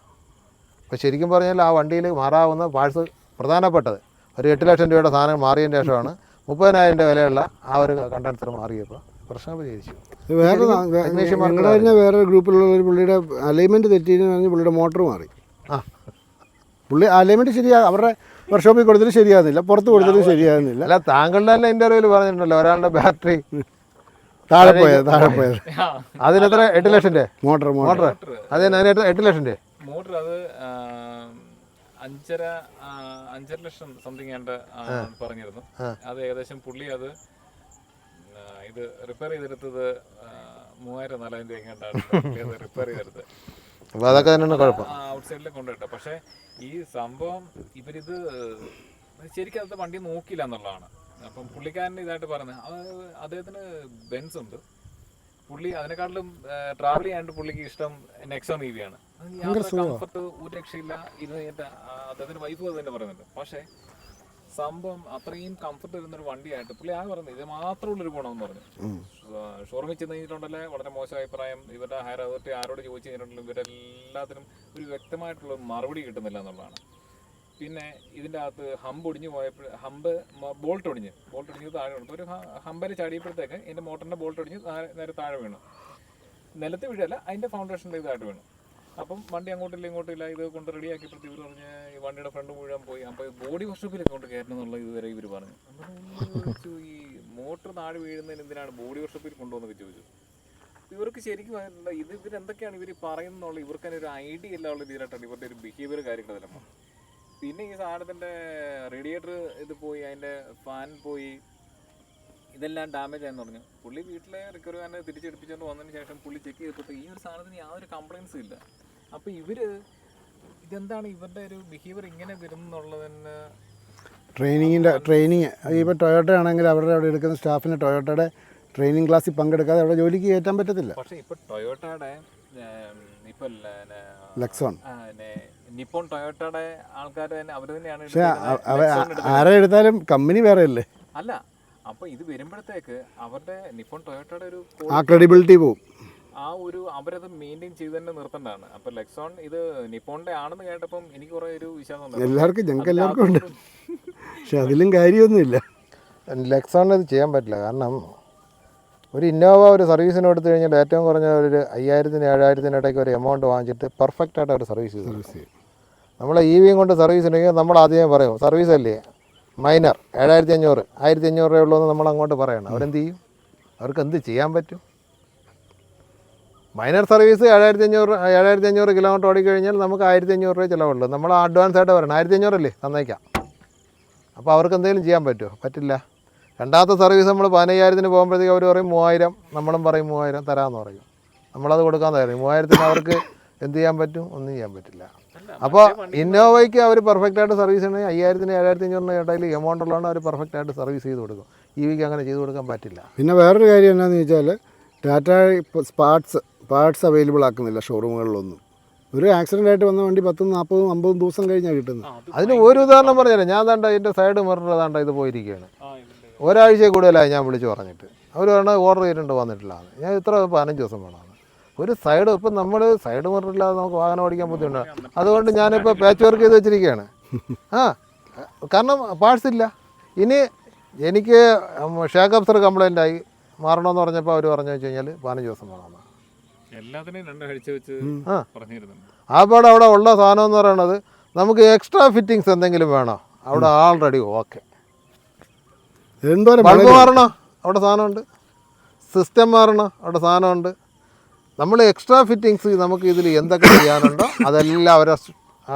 അപ്പോൾ ശരിക്കും പറഞ്ഞാൽ ആ വണ്ടിയിൽ മാറാവുന്ന പാർട്സ് പ്രധാനപ്പെട്ടത് ഒരു 8 ലക്ഷം രൂപയുടെ സാധനം മാറിയതിന് ശേഷമാണ് 30,000 വിലയുള്ള ആ ഒരു കണ്ടൻസർ മാറിയപ്പോൾ പ്രശ്നം പരിഹരിച്ചു. ഞങ്ങളുടെ തന്നെ വേറെ ഗ്രൂപ്പിലുള്ള ഒരു പുള്ളിയുടെ അലൈൻമെൻറ്റ് തെറ്റിയെന്ന് പറഞ്ഞ് പുള്ളിയുടെ മോട്ടർ മാറി. പുള്ളി അലൈൻമെൻറ്റ് അവരുടെ വർക്ക്ഷോപ്പിൽ കൊടുത്തിട്ട് ശരിയാകുന്നില്ല, പുറത്ത് കൊടുത്തിട്ട് ശരിയാകുന്നില്ല. അല്ല, താങ്കളുടെ തന്നെ ഇൻ്റർവ്യൂവിൽ പറഞ്ഞിട്ടുണ്ടല്ലോ ഒരാളുടെ ബാറ്ററി താഴെ പോയത് അതിനെത്ര 8 ലക്ഷം രൂപ മോട്ടർ അതിന് 8 ലക്ഷം രൂപ മോട്ടർ. അത് 5.5 ലക്ഷം സംതിങ് ആണ്ട് പറഞ്ഞിരുന്നു. അത് ഏകദേശം പുള്ളി അത് ഇത് റിപ്പയർ ചെയ്തെടുത്തത് 3,000-4,000 രൂപ എങ്ങാണ്ടാണ് റിപ്പയർ ചെയ്തെടുത്തത്. അപ്പോൾ അതൊക്കെ തന്നെയാണ് കുഴപ്പം. ഔട്ട് സൈഡിൽ കൊണ്ടുപോയിട്ട്. പക്ഷേ ഈ സംഭവം ഇവരിത് ശരിക്കും അത് വണ്ടി നോക്കില്ല എന്നുള്ളതാണ്. അപ്പം പുള്ളിക്കാരൻ ഇതായിട്ട് പറഞ്ഞത്, അദ്ദേഹത്തിന് ബെൻസ് ഉണ്ട്. പുള്ളി അതിനെക്കാട്ടിലും ട്രാവൽ ചെയ്യാണ്ട് പുള്ളിക്ക് ഇഷ്ടം നെക്സോൺ EV ആണ്. കംഫർട്ട് ഒരു രക്ഷയില്ല. ഇത് അദ്ദേഹത്തിന്റെ വൈഫ് അത് തന്നെ പറയുന്നുണ്ട്. പക്ഷേ സംഭവം അത്രയും കംഫർട്ട് വരുന്നൊരു വണ്ടിയായിട്ട് പുള്ളി ആകെ പറയുന്നത് ഇത് മാത്രമുള്ളൊരു ഗുണമെന്ന് പറഞ്ഞു. ഷോറൂമിൽ ചെന്ന് കഴിഞ്ഞിട്ടുണ്ടല്ലേ വളരെ മോശം അഭിപ്രായം. ഇവരുടെ ഹയർ അതോറിറ്റി ആരോട് ചോദിച്ചു കഴിഞ്ഞിട്ടുണ്ടെങ്കിലും ഇവരെല്ലാത്തിനും ഒരു വ്യക്തമായിട്ടുള്ള മറുപടി കിട്ടുന്നില്ല എന്നുള്ളതാണ്. പിന്നെ ഇതിൻ്റെ അകത്ത് ഹമ്പ് ഒടിഞ്ഞ് പോയപ്പോൾ ബോൾട്ട് ഒടിഞ്ഞ് താഴെ വീണു. ഒരു ഹമ്പര് ചാടിയപ്പോഴത്തേക്ക് എൻ്റെ മോട്ടറിൻ്റെ ബോൾട്ട് ഒടിഞ്ഞ് നേരെ താഴെ വീണു. നിലത്ത് വീഴല്ല, അതിൻ്റെ ഫൗണ്ടേഷനിൽ ഇതായിട്ട് വീണു. അപ്പം വണ്ടി അങ്ങോട്ടില്ല ഇങ്ങോട്ടില്ല. ഇത് കൊണ്ട് റെഡിയാക്കിയപ്പോഴത്തെ ഇവർ പറഞ്ഞ് ഈ വണ്ടിയുടെ ഫ്രണ്ട് മുഴുവൻ പോയി. അപ്പോൾ ബോഡി വർക്ക്ഷോപ്പിലൊക്കെ കൊണ്ട് കയറ്റണം എന്നുള്ള ഇതുവരെ ഇവർ പറഞ്ഞു. ചോദിച്ചു ഈ മോട്ടർ താഴെ വീഴുന്നതിന് എന്തിനാണ് ബോഡി വർക്ക്ഷോപ്പിൽ കൊണ്ടുവന്നൊക്കെ ചോദിച്ചു. ഇവർക്ക് ശരിക്കും ഇവരെന്തൊക്കെയാണ് ഇവർ പറയുന്നുള്ള ഇവർക്ക് തന്നെ ഒരു ഐഡിയ ഇല്ല ഉള്ള രീതിയിലായിട്ടാണ് ഇവരുടെ ഒരു ബിഹേവിയർ കാര്യങ്ങളെല്ലാം. പിന്നെ ഈ സാധനത്തിൻ്റെ റേഡിയേറ്റർ ഇത് പോയി, അതിൻ്റെ ഫാൻ പോയി, ഇതെല്ലാം ഡാമേജ് ആയെന്ന് പറഞ്ഞു. പുള്ളി വീട്ടിലെ റിക്കവറി തന്നെ തിരിച്ചെടുപ്പിച്ചുകൊണ്ട് വന്നതിന് ശേഷം പുള്ളി ചെക്ക് ചെയ്തപ്പോൾ ഈ ഒരു സാധനത്തിന് യാതൊരു കംപ്ലയിൻസും ഇല്ല. അപ്പോൾ ഇതെന്താണ് ഇവരുടെ ഒരു ബിഹേവിയർ ഇങ്ങനെ വരുന്നുള്ളതിന് ട്രെയിനിങ് ഇപ്പോൾ ടൊയോട്ട ആണെങ്കിൽ അവരുടെ അവിടെ എടുക്കുന്ന സ്റ്റാഫിന് ടൊയോട്ടയുടെ ട്രെയിനിങ് ക്ലാസ്സിൽ പങ്കെടുക്കാതെ അവിടെ ജോലിക്ക് കയറ്റാൻ പറ്റത്തില്ല. പക്ഷേ ഇപ്പോൾ ടൊയോട്ടയുടെ ഇപ്പോൾ ലെക്സോൺ നിപ്പോൺ ടൊയോട്ടയുടെ ആൾക്കാർ തന്നെ അവർ തന്നെയാണ്. പക്ഷേ ആരെ എടുത്താലും കമ്പനി വേറെ അല്ലേ? അല്ല, അപ്പോൾ ഇത് വരുമ്പോഴത്തേക്ക് അവരുടെ നിപ്പോൺ ടൊയോട്ടയുടെ ഒരു ക്രെഡിബിലിറ്റി പോവും. അവരത് മെയിൻറ്റെയിൻ ചെയ്ത് തന്നെ നിർത്തേണ്ടതാണ്. അപ്പോൾ ലെക്സോൺ ഇത് നിപ്പോണിൻ്റെ ആണെന്ന് കേട്ടപ്പം എനിക്ക് കുറേ ഒരു വിശ്വാസം എല്ലാവർക്കും ഞങ്ങൾക്ക് എല്ലാവർക്കും ഉണ്ട്. പക്ഷെ അതിലും കാര്യമൊന്നുമില്ല. ലെക്സോണിന് ഇത് ചെയ്യാൻ പറ്റില്ല. കാരണം ഒരു ഇന്നോവ ഒരു സർവീസിന് കൊടുത്തു കഴിഞ്ഞാൽ ഏറ്റവും കുറഞ്ഞ ഒരു 5,000-7,000 ഇടയ്ക്ക് ഒരു എമൗണ്ട് വാങ്ങിച്ചിട്ട് പെർഫെക്റ്റായിട്ട് അവർ സർവീസ് ചെയ്യും. നമ്മൾ EV കൊണ്ട് സർവീസ് ഉണ്ടെങ്കിൽ നമ്മൾ ആദ്യമേ പറയും സർവീസ് അല്ലേ മൈനർ 7,500 1,500 രൂപ ഉള്ളൂ എന്ന് നമ്മൾ അങ്ങോട്ട് പറയണം. അവരെന്ത് ചെയ്യും? അവർക്ക് എന്ത് ചെയ്യാൻ പറ്റും? മൈനർ സർവീസ് 7,500 കിലോമീറ്റർ ഓടിക്കഴിഞ്ഞാൽ നമുക്ക് 1,500 രൂപ ചിലവുള്ളൂ. നമ്മൾ അഡ്വാൻസ് ആയിട്ട് പറയണം 1,500 അല്ലേ തന്നേക്കാം. അപ്പോൾ അവർക്ക് എന്തെങ്കിലും ചെയ്യാൻ പറ്റുമോ? പറ്റില്ല. രണ്ടാമത്തെ സർവീസ് നമ്മൾ 15,000-ന് പോകുമ്പോഴത്തേക്ക് അവർ പറയും 3,000, നമ്മളും പറയും 3,000 തരാമെന്ന് പറയും. നമ്മളത് കൊടുക്കാൻ തരാം. 3,000-ന് അവർക്ക് എന്ത് ചെയ്യാൻ പറ്റും? ഒന്നും ചെയ്യാൻ പറ്റില്ല. അപ്പോൾ ഇന്നോവയ്ക്ക് അവർ പെർഫെക്റ്റായിട്ട് സർവീസ് ചെയ്യണമെങ്കിൽ 5,000-ന് 7,500 ഇടയിൽ എമൗണ്ട് ഉള്ളതാണ് അവർ പെർഫെക്റ്റായിട്ട് സർവീസ് ചെയ്ത് കൊടുക്കും. EVക്ക് അങ്ങനെ ചെയ്ത് കൊടുക്കാൻ പറ്റില്ല. പിന്നെ വേറൊരു കാര്യം എന്താണെന്ന് ചോദിച്ചാൽ ടാറ്റ ഇപ്പോൾ പാർട്സ് അവൈലബിൾ ആക്കുന്നില്ല ഷോറൂമുകളിലൊന്നും. ഒരു ആക്സിഡൻ്റ് ആയിട്ട് വന്ന വണ്ടി 10, 40, 50 ദിവസം കഴിഞ്ഞാൽ കിട്ടുന്നത്. അതിന് ഒരു ഉദാഹരണം പറഞ്ഞുതരാം. ഞാൻ താണ്ട എൻ്റെ സൈഡ് മിറർ താണ്ട ഇത് പോയിരിക്കുകയാണ്. ഒരാഴ്ച കൂടുതലായി ഞാൻ വിളിച്ച് പറഞ്ഞിട്ട്. അവർ പറഞ്ഞാൽ ഓർഡർ ചെയ്തിട്ടുണ്ട്, വന്നിട്ടില്ല. ഞാൻ ഇത്ര 15 ദിവസം വേണമെന്ന്. ഒരു സൈഡ് ഇപ്പം നമ്മൾ സൈഡ് മിററില്ലാതെ നമുക്ക് വാഹനം ഓടിക്കാൻ ബുദ്ധിമുട്ടാണ്. അതുകൊണ്ട് ഞാനിപ്പോൾ പാച്ച് വർക്ക് ചെയ്ത് വെച്ചിരിക്കുകയാണ്. കാരണം പാർട്സ് ഇല്ല. ഇനി എനിക്ക് ഷേക്ക് അബ്സർ കംപ്ലൈൻ്റ് ആയി മാറണമെന്ന് പറഞ്ഞപ്പോൾ അവർ പറഞ്ഞു വെച്ച് കഴിഞ്ഞാൽ 15 ദിവസം വേണമെന്ന്. എല്ലാത്തിനെയും 2 ആഴ്ച വെച്ച് പറഞ്ഞിരുന്നുണ്ട്. അപ്പോൾ അവിടെ ഉള്ള സാധനം എന്ന് പറയുന്നത് നമുക്ക് എക്സ്ട്രാ ഫിറ്റിങ്സ് എന്തെങ്കിലും വേണോ? അവിടെ ആൾറെഡി ഓക്കെ. ബൾബ് മാറണോ? അവിടെ സാധനമുണ്ട്. സിസ്റ്റം മാറണോ? അവിടെ സാധനമുണ്ട്. നമ്മൾ എക്സ്ട്രാ ഫിറ്റിങ്സ് നമുക്ക് ഇതിൽ എന്തൊക്കെ ചെയ്യാനുണ്ടോ അതെല്ലാം അവരെ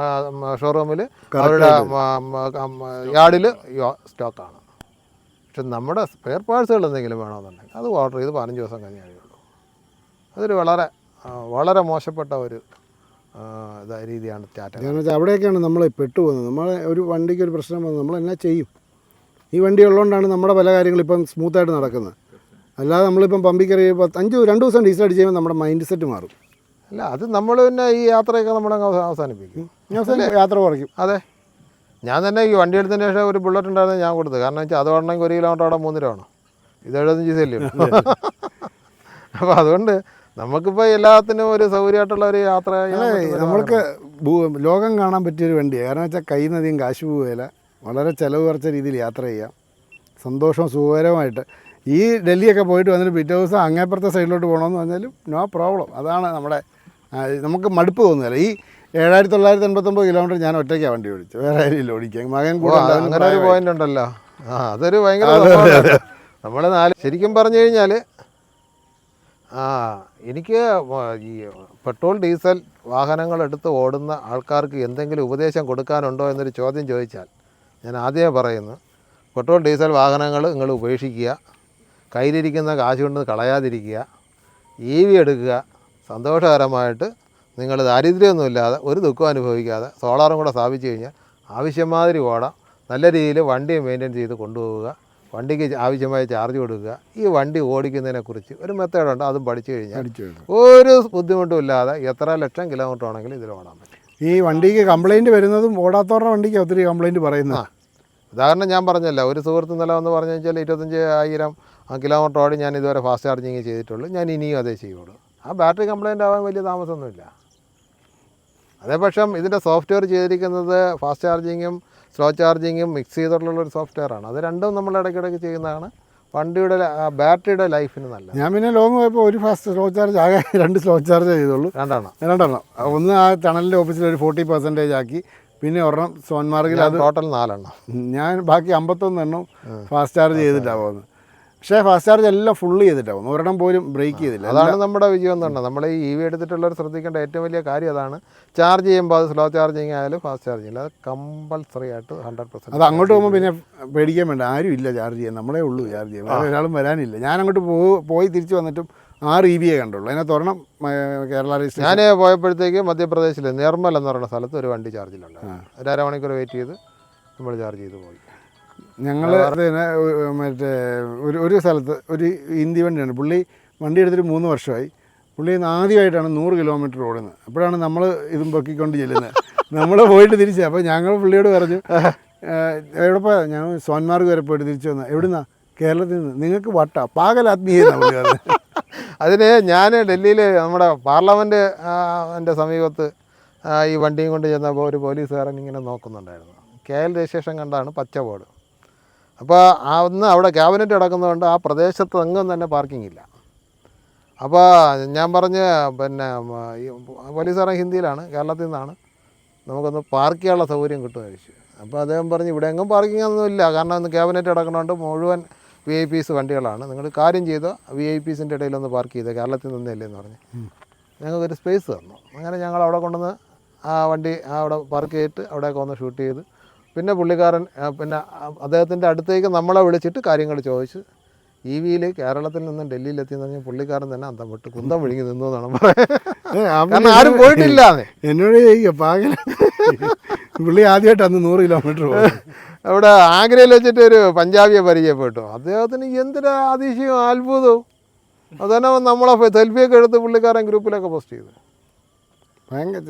ഷോറൂമിൽ അവരുടെ യാർഡിൽ സ്റ്റോക്കാണ്. പക്ഷെ നമ്മുടെ സ്പെയർ പാർട്സുകൾ എന്തെങ്കിലും വേണമെന്നുണ്ടെങ്കിൽ അത് ഓർഡർ ചെയ്ത് 15 ദിവസം കഴിഞ്ഞേ കഴിയുള്ളൂ. അതൊരു വളരെ മോശപ്പെട്ട ഒരു രീതിയാണ് ടാറ്റ. കാരണം വെച്ചാൽ അവിടെയൊക്കെയാണ് നമ്മൾ പെട്ടുപോകുന്നത്. നമ്മൾ ഒരു വണ്ടിക്ക് ഒരു പ്രശ്നം വന്നത് നമ്മൾ എന്നാ ചെയ്യും? ഈ വണ്ടി ഉള്ളതുകൊണ്ടാണ് നമ്മുടെ പല കാര്യങ്ങളും ഇപ്പം സ്മൂത്തായിട്ട് നടക്കുന്നത്. അല്ലാതെ നമ്മളിപ്പം പമ്പിൽ കയറി 2 ദിവസം ഡീസൽ അടിച്ച് കഴിയുമ്പോൾ നമ്മുടെ മൈൻഡ് സെറ്റ് മാറും. അല്ല, അത് നമ്മൾ പിന്നെ ഈ യാത്രയൊക്കെ നമ്മളങ്ങ് അവസാനിപ്പിക്കും. യാത്ര കുറയ്ക്കും. അതെ, ഞാൻ തന്നെ ഈ വണ്ടി എടുത്തതിന് ശേഷം ഒരു ബുള്ളറ്റ് ഉണ്ടായിരുന്നു ഞാൻ കൊടുത്തത്. കാരണം വെച്ചാൽ അത് വേണമെങ്കിൽ 1 കിലോമീറ്റർ അവിടെ 3 രൂപ വേണം. ഇത് 75 അല്ലേ. അപ്പോൾ അതുകൊണ്ട് നമുക്കിപ്പോൾ എല്ലാത്തിനും ഒരു സൗകര്യമായിട്ടുള്ള ഒരു യാത്ര. നമ്മൾക്ക് ലോകം കാണാൻ പറ്റിയൊരു വണ്ടിയാണ്. കാരണം വെച്ചാൽ കയ്യിൽ നിന്ന് അധികം കാശ് പോവുകയില്ല. വളരെ ചിലവ് കുറച്ച രീതിയിൽ യാത്ര ചെയ്യാം, സന്തോഷവും സുഖകരമായിട്ട്. ഈ ഡൽഹിയൊക്കെ പോയിട്ട് വന്നിട്ട് പിറ്റേ ദിവസം അങ്ങേപ്പുറത്തെ സൈഡിലോട്ട് പോകണമെന്ന് പറഞ്ഞാലും നോ പ്രോബ്ലം. അതാണ് നമുക്ക് മടുപ്പ് തോന്നുന്നില്ല. ഈ 7,989 കിലോമീറ്റർ ഞാൻ ഒറ്റയ്ക്കാണ് വണ്ടി ഓടിച്ചു, വേറെ ആരും ഓടിക്കാം. മകൻ കൂടെ അങ്ങനെ ഒരു പോയിന്റ് ഉണ്ടല്ലോ. അതൊരു ഭയങ്കര നമ്മൾ ശരിക്കും പറഞ്ഞു കഴിഞ്ഞാൽ എനിക്ക് ഈ പെട്രോൾ ഡീസൽ വാഹനങ്ങളെടുത്ത് ഓടുന്ന ആൾക്കാർക്ക് എന്തെങ്കിലും ഉപദേശം കൊടുക്കാനുണ്ടോ എന്നൊരു ചോദ്യം ചോദിച്ചാൽ ഞാൻ ആദ്യമേ പറയുന്നു, പെട്രോൾ ഡീസൽ വാഹനങ്ങൾ നിങ്ങൾ ഉപേക്ഷിക്കുക, കയ്യിലിരിക്കുന്ന കാശ് കൊണ്ട് കളയാതിരിക്കുക, EV എടുക്കുക, സന്തോഷകരമായിട്ട് നിങ്ങൾ ദാരിദ്ര്യമൊന്നുമില്ലാതെ ഒരു ദുഃഖം അനുഭവിക്കാതെ സോളാറും കൂടെ സ്ഥാപിച്ചു കഴിഞ്ഞാൽ ആവശ്യമാതിരി ഓടാം. നല്ല രീതിയിൽ വണ്ടി മെയിൻറ്റെയിൻ ചെയ്ത് കൊണ്ടുപോവുക, വണ്ടിക്ക് ആവശ്യമായ ചാർജ് കൊടുക്കുക. ഈ വണ്ടി ഓടിക്കുന്നതിനെക്കുറിച്ച് ഒരു മെത്തേഡുണ്ട്, അതും പഠിച്ചു കഴിഞ്ഞാൽ ഒരു ബുദ്ധിമുട്ടും ഇല്ലാതെ എത്ര ലക്ഷം കിലോമീറ്റർ ആണെങ്കിലും ഇതിൽ ഓടാൻ പറ്റും. ഈ വണ്ടിക്ക് കംപ്ലയിൻറ്റ് വരുന്നതും ഓടാത്തവരുടെ വണ്ടിക്ക് ഒത്തിരി കംപ്ലയിൻറ്റ് പറയുന്നത്. ഉദാഹരണം ഞാൻ പറഞ്ഞല്ലോ, ഒരു സുഹൃത്ത് നില എന്ന് പറഞ്ഞു വെച്ചാൽ 25,000 കിലോമീറ്റർ ഓടി ഞാൻ ഇതുവരെ ഫാസ്റ്റ് ചാർജിങ് ചെയ്തിട്ടുള്ളൂ. ഞാൻ ഇനിയും അതേ ചെയ്യുള്ളൂ. ആ ബാറ്ററി കംപ്ലയിൻ്റ് ആവാൻ വലിയ താമസമൊന്നുമില്ല. അതേപക്ഷം ഇതിൻ്റെ സോഫ്റ്റ്വെയർ ചെയ്തിരിക്കുന്നത് ഫാസ്റ്റ് ചാർജിങ്ങും സ്ലോ ചാർജിങ്ങും മിക്സ് ചെയ്തിട്ടുള്ളൊരു സോഫ്റ്റ്വെയറാണ്. അത് രണ്ടും നമ്മൾ ഇടയ്ക്കിടയ്ക്ക് ചെയ്യുന്നതാണ് വണ്ടിയുടെ ബാറ്ററിയുടെ ലൈഫിന് നല്ലത്. ഞാൻ പിന്നെ ലോങ് പോയപ്പോൾ ഒരു ഫാസ്റ്റ് സ്ലോ ചാർജ് ആകെ 2 സ്ലോ ചാർജ് ചെയ്തുള്ളൂ. രണ്ടെണ്ണം. ഒന്ന് ആ ടണലിൻ്റെ ഓഫീസിൽ ഒരു 40% ആക്കി. പിന്നെ ഒരെണ്ണം സോൻമാർഗിൽ, അത് ടോട്ടൽ 4 എണ്ണം. ഞാൻ ബാക്കി 51 എണ്ണം ഫാസ്റ്റ് ചാർജ് ചെയ്തിട്ടാണ് പോകുന്നത്. പക്ഷേ ഫാസ്റ്റ് ചാർജ് എല്ലാം ഫുള്ള് ചെയ്തിട്ടാവും, ഒരെണ്ണം പോലും ബ്രേക്ക് ചെയ്തില്ല. അതാണ് നമ്മുടെ വിജയം എന്ന് പറഞ്ഞാൽ. നമ്മൾ ഈ EV എടുത്തിട്ടുള്ളവർ ശ്രദ്ധിക്കേണ്ട ഏറ്റവും വലിയ കാര്യം അതാണ്. ചാർജ് ചെയ്യുമ്പോൾ അത് സ്ലോ ചാർജിങ് ആയാലും ഫാസ്റ്റ് ചാർജിങ് അത് കമ്പൽസറി ആയിട്ട് 100%. അത് അങ്ങോട്ട് പോകുമ്പോൾ പിന്നെ പേടിക്കാൻ വേണ്ട, ആരും ഇല്ല ചാർജ് ചെയ്യാൻ, നമ്മളേ ഉള്ളൂ ചാർജ് ചെയ്യാൻ, വേറെ ഒരാളും വരാനില്ല. ഞാൻ അങ്ങോട്ട് പോയി തിരിച്ച് വന്നിട്ടും 6 EV കണ്ടുള്ളൂ. അതിനകത്ത് ഒരെണ്ണം കേരള രജിസ്ട്രേഷൻ. ഞാൻ പോയപ്പോഴത്തേക്ക് മധ്യപ്രദേശിൽ നിർമ്മൽ എന്ന് പറയുന്ന സ്ഥലത്ത് ഒരു വണ്ടി ചാർജിലുണ്ട്. ഒരു അരമണിക്കൂർ വെയിറ്റ് ചെയ്ത് നമ്മൾ ചാർജ് ചെയ്ത് പോയി. ഞങ്ങൾ മറ്റേ ഒരു സ്ഥലത്ത് ഒരു ഹിന്ദി വണ്ടിയാണ്. പുള്ളി വണ്ടി എടുത്തിട്ട് 3 വർഷമായി. പുള്ളി ആദ്യമായിട്ടാണ് 100 കിലോമീറ്റർ ഓടുന്നത്. അപ്പോഴാണ് നമ്മൾ ഇതും പൊക്കിക്കൊണ്ട് ചെല്ലുന്നത്. നമ്മൾ പോയിട്ട് തിരിച്ച്. അപ്പോൾ ഞങ്ങൾ പുള്ളിയോട് പറഞ്ഞു, എവിടെ പോയാൽ? ഞാൻ സോൻമാർഗ് വരെ പോയിട്ട് തിരിച്ചു വന്നാൽ. എവിടുന്നാ? കേരളത്തിൽ നിന്ന്. നിങ്ങൾക്ക് വട്ട പാകലാത്മീയെന്നാണ് പുള്ളി പറഞ്ഞത്. അതിന് ഞാൻ ഡൽഹിയിൽ നമ്മുടെ പാർലമെൻറ്റ് എൻ്റെ സമീപത്ത് ഈ വണ്ടിയും കൊണ്ട് ചെന്നപ്പോൾ ഒരു പോലീസുകാരൻ ഇങ്ങനെ നോക്കുന്നുണ്ടായിരുന്നു. KL രജിസ്ട്രേഷൻ കണ്ടാണ് പച്ച ബോർഡ്. അപ്പോൾ അന്ന് അവിടെ ക്യാബിനറ്റ് കിടക്കുന്നതുകൊണ്ട് ആ പ്രദേശത്ത് എങ്ങും തന്നെ പാർക്കിംഗ് ഇല്ല. അപ്പോൾ ഞാൻ പറഞ്ഞ് പിന്നെ പോലീസുകാരൻ ഹിന്ദിയിലാണ്, കേരളത്തിൽ നിന്നാണ്, നമുക്കൊന്ന് പാർക്ക് ചെയ്യാനുള്ള സൗകര്യം കിട്ടുമെന്ന് ചോദിച്ചു. അപ്പോൾ അദ്ദേഹം പറഞ്ഞു ഇവിടെ എങ്ങും പാർക്കിംഗ് ഒന്നും ഇല്ല, കാരണം ഇന്ന് ക്യാബിനറ്റ് കിടക്കുന്നതുകൊണ്ട് മുഴുവൻ VIPs വണ്ടികളാണ്, നിങ്ങൾ കാര്യം ചെയ്തോ VIPസിൻ്റെ ഇടയിലൊന്ന് പാർക്ക് ചെയ്തോ, കേരളത്തിൽ നിന്നല്ലേ എന്ന് പറഞ്ഞ് ഞങ്ങൾക്കൊരു സ്പേസ് തന്നു. അങ്ങനെ ഞങ്ങൾ അവിടെ കൊണ്ടുവന്ന് ആ വണ്ടി അവിടെ പാർക്ക് ചെയ്തിട്ട് അവിടെയൊക്കെ ഒന്ന് ഷൂട്ട് ചെയ്ത് പിന്നെ പുള്ളിക്കാരൻ പിന്നെ അദ്ദേഹത്തിൻ്റെ അടുത്തേക്ക് നമ്മളെ വിളിച്ചിട്ട് കാര്യങ്ങൾ ചോദിച്ച് EV-യിൽ കേരളത്തിൽ നിന്നും ഡൽഹിയിലെത്തിയെന്ന് പറഞ്ഞാൽ പുള്ളിക്കാരൻ തന്നെ അന്തം വിട്ട് കുന്തം വിഴുങ്ങി നിന്നു എന്നാണ് പറയുന്നത്. കാരണം ആരും പോയിട്ടില്ലാന്നേ. എന്നോട് പാകല പുള്ളി ആദ്യമായിട്ട് അന്ന് 100 കിലോമീറ്റർ പോകും. അവിടെ ആഗ്രയിൽ വെച്ചിട്ട് ഒരു പഞ്ചാബിയെ പരിചയപ്പെട്ടു. അദ്ദേഹത്തിന് എന്തൊരു അതിശയവും അത്ഭുതവും. അതന്നെ നമ്മളെ സെൽഫിയൊക്കെ എടുത്ത് പുള്ളിക്കാരൻ ഗ്രൂപ്പിലൊക്കെ പോസ്റ്റ് ചെയ്തു. ഭയങ്കര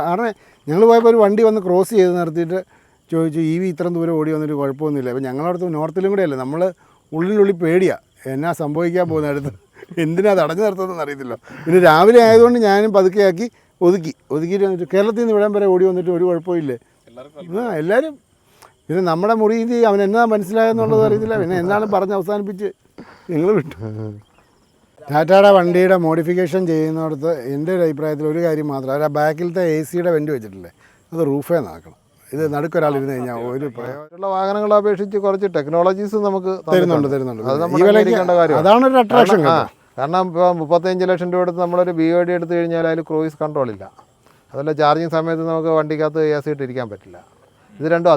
കാരണം ഞങ്ങൾ പോയപ്പോൾ ഒരു വണ്ടി വന്ന് ക്രോസ് ചെയ്ത് നിർത്തിയിട്ട് ചോദിച്ചു EV ഇത്രയും ദൂരം ഓടി വന്നിട്ട് കുഴപ്പമൊന്നുമില്ല. അപ്പോൾ ഞങ്ങളടുത്ത് നോർത്തിലും കൂടെ അല്ലേ, നമ്മൾ ഉള്ളിനുള്ളിൽ പേടിയാണ് എന്നാ സംഭവിക്കാൻ പോകുന്ന അടുത്ത്, എന്തിനാ തടഞ്ഞു നിർത്തുന്നതെന്ന് അറിയത്തില്ല. പിന്നെ രാവിലെ ആയതുകൊണ്ട് ഞാനും പതുക്കെയാക്കി ഒതുക്കിയിട്ട് വന്നിട്ട് കേരളത്തിൽ നിന്ന് ഇവിടം വരെ ഓടി വന്നിട്ട് ഒരു കുഴപ്പമില്ലേ. എല്ലാവരും പിന്നെ നമ്മുടെ മുറിയിൽ അവൻ എന്നാ മനസ്സിലായെന്നുള്ളത് അറിയത്തില്ല. പിന്നെ എന്നാലും പറഞ്ഞ് അവസാനിപ്പിച്ച് ഞങ്ങൾ വിട്ടു. ടാറ്റയുടെ വണ്ടിയുടെ മോഡിഫിക്കേഷൻ ചെയ്യുന്നിടത്ത് എൻ്റെ ഒരു അഭിപ്രായത്തിൽ ഒരു കാര്യം മാത്രം, അവർ ആ ബാക്കിലത്തെ AC-യുടെ വെൻ്റ് വെച്ചിട്ടില്ലേ, അത് റൂഫേ നോക്കണം. ഇത് നടുക്കൊരാളിരുന്ന് കഴിഞ്ഞാൽ ഒരു മറ്റുള്ള വാഹനങ്ങളെ അപേക്ഷിച്ച് കുറച്ച് ടെക്നോളജീസ് നമുക്ക് തരുന്നുണ്ട്. അത് നമ്മൾ അംഗീകരിക്കേണ്ട കാര്യമാണ്. അതാണ് ഒരു അട്രാക്ഷൻ. കാരണം ഇപ്പോൾ 35 ലക്ഷം രൂപ എടുത്ത് നമ്മളൊരു BYD എടുത്തു കഴിഞ്ഞാൽ അതിൽ ക്രൂയിസ് കൺട്രോൾ ഇല്ല. അതല്ല ചാർജിങ് സമയത്ത് നമുക്ക് വണ്ടിക്കകത്ത് AC ഇട്ടിരിക്കാൻ പറ്റില്ല. ഇത് രണ്ടും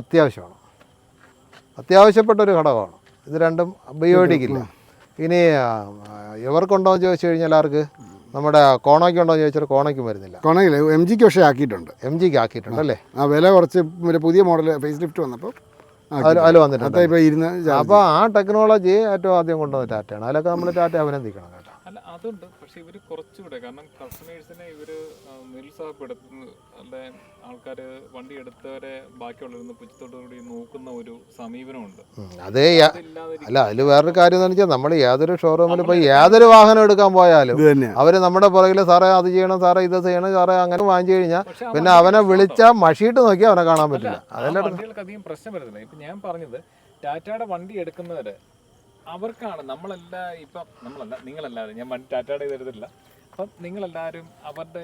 അത്യാവശ്യപ്പെട്ടൊരു ഘടകമാണ്. ഇത് രണ്ടും BYDക്കില്ല. ഇനി ഇവർക്കുണ്ടോ എന്ന് ചോദിച്ചു കഴിഞ്ഞാൽ ആർക്ക്, നമ്മുടെ കോണയ്ക്കുണ്ടോ എന്ന് ചോദിച്ചാൽ കോണയ്ക്കും വരുന്നില്ല. കോണയിൽ MGക്ക് പക്ഷേ ആക്കിയിട്ടുണ്ട്. MGക്ക് ആക്കിയിട്ടുണ്ട് അല്ലേ. ആ വില കുറച്ച് പുതിയ മോഡൽ ഫേസ് ലിഫ്റ്റ് വന്നപ്പോൾ അതിൽ വന്നിട്ടുണ്ട്. ഇപ്പോൾ ഇരുന്ന് അപ്പോൾ ആ ടെക്നോളജി ഏറ്റവും ആദ്യം കൊണ്ടുവന്ന ടാറ്റയാണ്. അതിലൊക്കെ നമ്മൾ ടാറ്റ അഭിനന്ദിക്കണം കേട്ടോ. അല്ല അതുണ്ട്, പക്ഷെ ഇവർ കുറച്ചുകൂടെ, കാരണം കസ്റ്റമേഴ്സിനെ ഇവർ നിരുത്സാഹപ്പെടുത്തുന്നു. അല്ലെ ആൾക്കാർ വണ്ടി എടുത്തവരെ ബാക്കിയുള്ളവരൊന്ന് പുച്ഛത്തോടുകൂടി നോക്കുന്ന ഒരു സമീപനമുണ്ട്. അതേ അല്ല, അതിൽ വേറൊരു കാര്യം എന്ന് വെച്ചാൽ നമ്മൾ ഏതൊരു ഷോറൂമിൽ പോയി ഏതൊരു വാഹനം എടുക്കാൻ പോയാലും അവർ നമ്മുടെ പുറകിൽ സാറേ അത് ചെയ്യണം, സാറേ ഇത് ചെയ്യണം, സാറേ അങ്ങനെ വാങ്ങിച്ചു കഴിഞ്ഞാൽ പിന്നെ അവനെ വിളിച്ചാൽ മഷിയിട്ട് നോക്കിയാൽ അവനെ കാണാൻ പറ്റില്ല. അതെല്ലാം വണ്ടികൾക്ക് അധികം പ്രശ്നം വരുന്നില്ല. ഇപ്പം ഞാൻ പറഞ്ഞത് ടാറ്റയുടെ വണ്ടി എടുക്കുന്നവര് അവർക്കാണ്, നിങ്ങളല്ലാതെ ഞാൻ ടാറ്റയുടെ ഇത് എടുത്തിട്ടില്ല. അപ്പം നിങ്ങളെല്ലാവരും അവരുടെ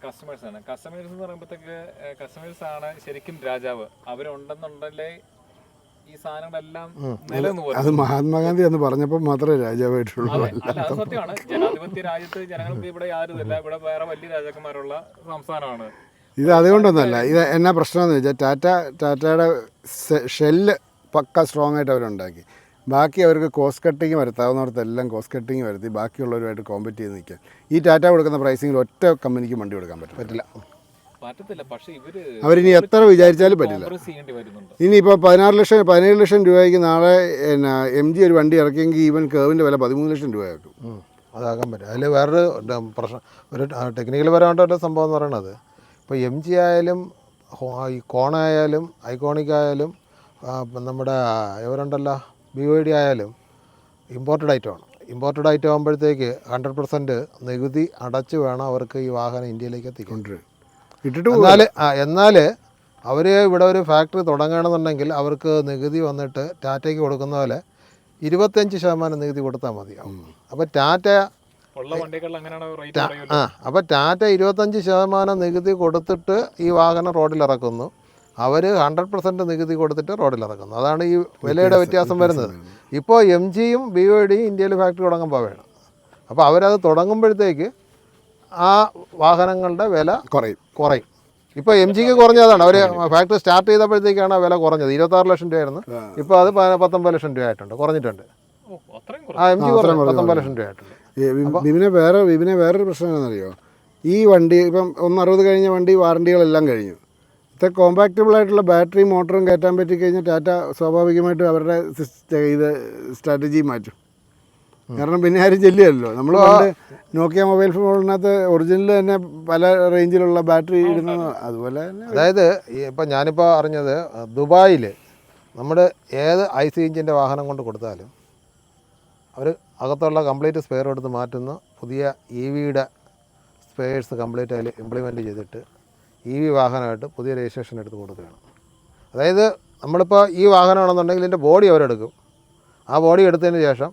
കസ്റ്റമേഴ്സാണ്. കസ്റ്റമേഴ്സ് എന്ന് പറയുമ്പോഴത്തേക്ക് കസ്റ്റമേഴ്സാണ് ശരിക്കും രാജാവ്. അവരുണ്ടെന്നുണ്ടല്ലേ ഈ സാധനങ്ങളെല്ലാം നിലനിന്ന് പോകും. അത് മഹാത്മാഗാന്ധി എന്ന് പറഞ്ഞപ്പോൾ മാത്രമേ രാജാവായിട്ടുള്ളൂ. അല്ല, അത് സത്യമാണ്. ജനാധിപത്യ രാജ്യത്ത് ജനങ്ങൾക്ക് ഇവിടെ ആരുമില്ല. ഇവിടെ വേറെ വലിയ രാജാക്കന്മാരുള്ള സംസ്ഥാനമാണ് ഇത്. അതുകൊണ്ടൊന്നുമല്ല, ഇത് എന്നാ പ്രശ്നമെന്ന് വെച്ചാൽ ടാറ്റയുടെ ഷെല്ല് പക്ക സ്ട്രോങ് ആയിട്ട് അവരുണ്ടാക്കി. ബാക്കി അവർക്ക് കോസ്റ്റ് കട്ടിങ് വരുത്താവുന്നിടത്തെല്ലാം കോസ്റ്റ് കട്ടിങ് വരുത്തി ബാക്കിയുള്ളവരുമായിട്ട് കോമ്പറ്റ് ചെയ്ത് നിൽക്കാൻ ഈ ടാറ്റ കൊടുക്കുന്ന പ്രൈസിങ്ങിൽ ഒറ്റ കമ്പനിക്ക് വണ്ടി കൊടുക്കാൻ പറ്റില്ല. പക്ഷേ അവരിനി എത്ര വിചാരിച്ചാലും പറ്റില്ല. ഇനിയിപ്പോൾ 17 ലക്ഷം രൂപയ്ക്ക് നാളെ MG ഒരു വണ്ടി ഇറക്കിയെങ്കിൽ ഈവൻ കേവിൻ്റെ വില 13 ലക്ഷം രൂപയാക്കും. അതാക്കാൻ പറ്റും. അതിൽ വേറൊരു പ്രശ്നം, ഒരു ടെക്നിക്കൽ പരമായിട്ടൊരു സംഭവം എന്ന് പറയുന്നത്, ഇപ്പോൾ MG ആയാലും ഈ കോണായാലും ഐക്കോണിക് ആയാലും നമ്മുടെ ഇവരുണ്ടല്ലോ BYD ആയാലും ഇമ്പോർട്ടഡ് ഐറ്റമാണ്. ഇമ്പോർട്ടഡ് ഐറ്റം ആകുമ്പോഴത്തേക്ക് 100% നികുതി അടച്ച് വേണം അവർക്ക് ഈ വാഹനം ഇന്ത്യയിലേക്ക് എത്തിക്കൊണ്ടിരിക്കും. എന്നാൽ അവർ ഇവിടെ ഒരു ഫാക്ടറി തുടങ്ങണമെന്നുണ്ടെങ്കിൽ അവർക്ക് നികുതി വന്നിട്ട് ടാറ്റയ്ക്ക് കൊടുക്കുന്ന പോലെ 25% നികുതി കൊടുത്താൽ മതിയാവും. അപ്പോൾ ടാറ്റ 25% നികുതി കൊടുത്തിട്ട് ഈ വാഹനം റോഡിലിറക്കുന്നു. അവർ 100% നികുതി കൊടുത്തിട്ട് റോഡിലിറക്കുന്നു. അതാണ് ഈ വിലയുടെ വ്യത്യാസം വരുന്നത്. ഇപ്പോൾ MGയും BYDയും ഇന്ത്യയിൽ ഫാക്ടറി തുടങ്ങാൻ പോവുകയാണ്. അപ്പോൾ അവരത് തുടങ്ങുമ്പോഴത്തേക്ക് ആ വാഹനങ്ങളുടെ വില കുറയും. ഇപ്പോൾ MGക്ക് കുറഞ്ഞതാണ്. അവർ ഫാക്ടറി സ്റ്റാർട്ട് ചെയ്തപ്പോഴത്തേക്കാണ് ആ വില കുറഞ്ഞത്. 26 ലക്ഷം രൂപയായിരുന്നു. ഇപ്പോൾ അത് 19 ലക്ഷം രൂപ ആയിട്ടുണ്ട്, കുറഞ്ഞിട്ടുണ്ട്. MG 19 ലക്ഷം രൂപ ആയിട്ടുണ്ട്. വിപിനെ വേറൊരു പ്രശ്നം എന്താണെന്നറിയോ, ഈ വണ്ടി ഇപ്പം 160 കഴിഞ്ഞ വണ്ടി വാറണ്ടികളെല്ലാം കഴിഞ്ഞു. ഇത്ര കോമ്പാക്റ്റബിൾ ആയിട്ടുള്ള ബാറ്ററി മോട്ടറും കയറ്റാൻ പറ്റിക്കഴിഞ്ഞാൽ ടാറ്റ സ്വാഭാവികമായിട്ടും അവരുടെ സ്ട്രാറ്റജി മാറ്റും. കാരണം പിന്നെ ആരും ചെല്ലുകയല്ലോ. നമ്മൾ പണ്ട് നോക്കിയ മൊബൈൽ ഫോണിനകത്ത് ഒറിജിനൽ തന്നെ പല റേഞ്ചിലുള്ള ബാറ്ററി ഇടുന്നത് അതുപോലെ തന്നെ. അതായത് ഇപ്പം ഞാനിപ്പോൾ അറിഞ്ഞത് ദുബായിൽ നമ്മുടെ ഏത് IC എഞ്ചിൻ്റെ വാഹനം കൊണ്ട് കൊടുത്താലും അവർ അകത്തുള്ള കംപ്ലീറ്റ് സ്പെയർ എടുത്ത് മാറ്റുന്ന പുതിയ EVയുടെ സ്പെയർസ് കംപ്ലീറ്റ് അതിൽ ഇംപ്ലിമെൻറ്റ് ചെയ്തിട്ട് EV വാഹനമായിട്ട് പുതിയ രജിസ്ട്രേഷൻ എടുത്ത് കൊടുക്കുകയാണ്. അതായത് നമ്മളിപ്പോൾ ഈ വാഹനമാണെന്നുണ്ടെങ്കിൽ ഇതിൻ്റെ ബോഡി അവരെടുക്കും. ആ ബോഡി എടുത്തതിന് ശേഷം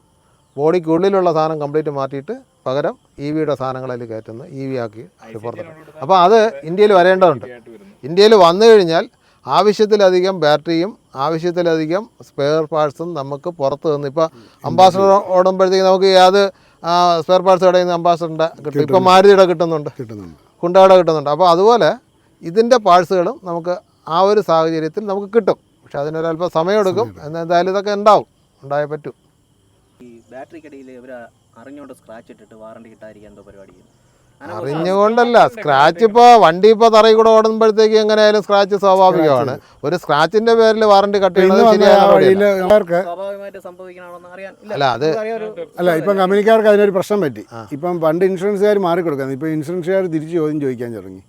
ബോഡിക്കുള്ളിലുള്ള സാധനം കംപ്ലീറ്റ് മാറ്റിയിട്ട് പകരം EVയുടെ സാധനങ്ങളിൽ കയറ്റുന്ന EV ആക്കി പുറത്തിടും. അപ്പോൾ അത് ഇന്ത്യയിൽ വരേണ്ടതുണ്ട്. ഇന്ത്യയിൽ വന്നു കഴിഞ്ഞാൽ ആവശ്യത്തിലധികം ബാറ്ററിയും ആവശ്യത്തിലധികം സ്പെയർ പാർട്സും നമുക്ക് പുറത്ത് നിന്ന്, ഇപ്പോൾ അംബാസഡർ ഓടുമ്പോഴത്തേക്ക് നമുക്ക് ഏത് സ്പെയർ പാർട്സ് കടയിൽ നിന്ന് അംബാസഡറിൻ്റെ കിട്ടും. ഇപ്പോൾ മാരുതിയുടെ കിട്ടുന്നുണ്ട്, ഹുണ്ടായുടെ കിട്ടുന്നുണ്ട്. അപ്പോൾ അതുപോലെ ഇതിൻ്റെ പാർട്സുകളും നമുക്ക് ആ ഒരു സാഹചര്യത്തിൽ നമുക്ക് കിട്ടും. പക്ഷെ അതിനൊരല്പം സമയമെടുക്കും. എന്തായാലും ഇതൊക്കെ ഉണ്ടായേ പറ്റൂ. ഈ ബാറ്ററിക്കിടയിൽ ഇവർ അറിഞ്ഞുകൊണ്ട് സ്ക്രാച്ച് ഇട്ടിട്ട് വാറണ്ടി കിട്ടാതിരിക്കാൻ എന്തോ പരിപാടി ചെയ്യുന്നു. അറിഞ്ഞുകൊണ്ടല്ല, സ്ക്രാച്ച് ഇപ്പോൾ വണ്ടി ഇപ്പോൾ തറയിൽ കൂടെ ഓടുമ്പോഴത്തേക്ക് എങ്ങനെയായാലും സ്ക്രാച്ച് സ്വാഭാവികമാണ്. ഒരു സ്ക്രാച്ചിൻ്റെ പേരിൽ വാറണ്ടി കട്ട് ചെയ്യുന്നത് സ്വാഭാവികമായിട്ട് സംഭവിക്കണമെന്ന് അറിയാൻ അല്ല അത് അല്ല ഇപ്പം കമ്പനിക്കാർക്ക് അതിനൊരു പ്രശ്നം പറ്റി. ഇപ്പം പണ്ട് ഇൻഷുറൻസുകാർ മാറിക്കൊടുക്കുന്നത്, ഇപ്പം ഇൻഷുറൻസുകാർ തിരിച്ച് ചോദ്യം ചോദിക്കാൻ തുടങ്ങി.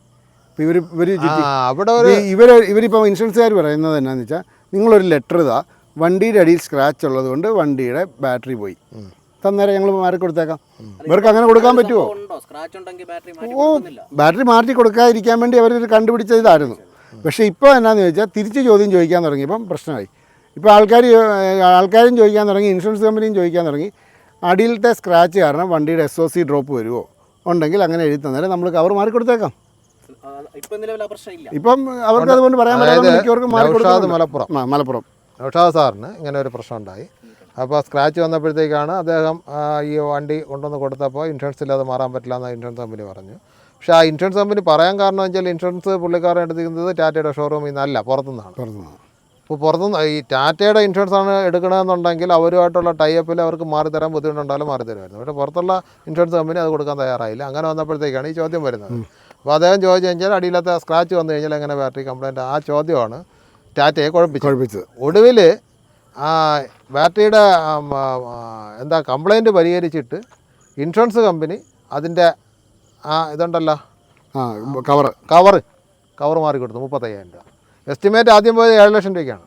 ഇപ്പം അവിടെ ഒരു ഇവരിപ്പം ഇൻഷുറൻസുകാർ പറയുന്നത് എന്നാന്ന് വെച്ചാൽ, നിങ്ങളൊരു ലെറ്റർ ഇതാ, വണ്ടിയുടെ അടിയിൽ സ്ക്രാച്ച് ഉള്ളത് കൊണ്ട് വണ്ടിയുടെ ബാറ്ററി പോയി, തന്നേരം ഞങ്ങൾ മാറി കൊടുത്തേക്കാം. ഇവർക്ക് അങ്ങനെ കൊടുക്കാൻ പറ്റുമോ? ബാറ്ററി മാറ്റി കൊടുക്കാതിരിക്കാൻ വേണ്ടി അവരൊരു കണ്ടുപിടിച്ച ഇതായിരുന്നു. പക്ഷേ ഇപ്പോൾ എന്നാന്ന് ചോദിച്ചാൽ തിരിച്ച് ചോദ്യം ചോദിക്കാൻ തുടങ്ങിയപ്പം പ്രശ്നമായി. ഇപ്പോൾ ആൾക്കാരും ചോദിക്കാൻ തുടങ്ങി, ഇൻഷുറൻസ് കമ്പനിയും ചോദിക്കാൻ തുടങ്ങി, അടിയിലത്തെ സ്ക്രാച്ച് കാരണം വണ്ടിയുടെ SOC ഡ്രോപ്പ് വരുമോ, ഉണ്ടെങ്കിൽ അങ്ങനെ എഴുതി തന്നേരം നമ്മൾ കവർ മാറി കൊടുത്തേക്കാം. ഇപ്പം അവർക്ക് അതുകൊണ്ട് പറയാൻ പറ്റാതെ മിക്കവർക്കും മാറി കൊടുക്കാം. മലപ്പുറം നൗഷാദ് സാറിന് ഇങ്ങനെ ഒരു പ്രശ്നം ഉണ്ടായി. അപ്പോൾ സ്ക്രാച്ച് വന്നപ്പോഴത്തേക്കാണ് അദ്ദേഹം ഈ വണ്ടി കൊണ്ടുവന്ന് കൊടുത്തപ്പോൾ ഇൻഷുറൻസ് ഇല്ലാതെ മാറാൻ പറ്റില്ല എന്ന് ഇൻഷുറൻസ് കമ്പനി പറഞ്ഞു. പക്ഷേ ആ ഇൻഷുറൻസ് കമ്പനി പറയാൻ കാരണം വെച്ചാൽ ഇൻഷുറൻസ് പുള്ളിക്കാരൻ എടുത്തിരിക്കുന്നത് ടാറ്റയുടെ ഷോറൂമിൽ നിന്നല്ല, പുറത്തുനിന്നാണ്. അപ്പോൾ പുറത്തുനിന്ന് ഈ ടാറ്റയുടെ ഇൻഷുറൻസ് ആണ് എടുക്കണമെന്നുണ്ടെങ്കിൽ അവരുമായിട്ടുള്ള ടൈപ്പിൽ അവർക്ക് മാറിത്തരാൻ ബുദ്ധിമുട്ടുണ്ടായാലും മാറിത്തരുമായിരുന്നു. പക്ഷേ പുറത്തുള്ള ഇൻഷുറൻസ് കമ്പനി അത് കൊടുക്കാൻ തയ്യാറായില്ല. അങ്ങനെ വന്നപ്പോഴത്തേക്കാണ് ഈ ചോദ്യം വരുന്നത്. അപ്പോൾ അദ്ദേഹം ചോദിച്ചു കഴിഞ്ഞാൽ അടിയിലത്തെ സ്ക്രാച്ച് വന്നു കഴിഞ്ഞാൽ എങ്ങനെ ബാറ്ററി കംപ്ലയിൻറ്റ്, ആ ചോദ്യമാണ് ടാറ്റയെ കുഴപ്പിച്ചത്. ഒടുവിൽ ബാറ്ററിയുടെ കംപ്ലയിൻറ്റ് പരിഹരിച്ചിട്ട് ഇൻഷുറൻസ് കമ്പനി അതിൻ്റെ ഇതുണ്ടല്ലോ കവർ മാറി കൊടുത്തു 35,000 രൂപ. എസ്റ്റിമേറ്റ് ആദ്യം പോയത് 7 ലക്ഷം രൂപയ്ക്കാണ്.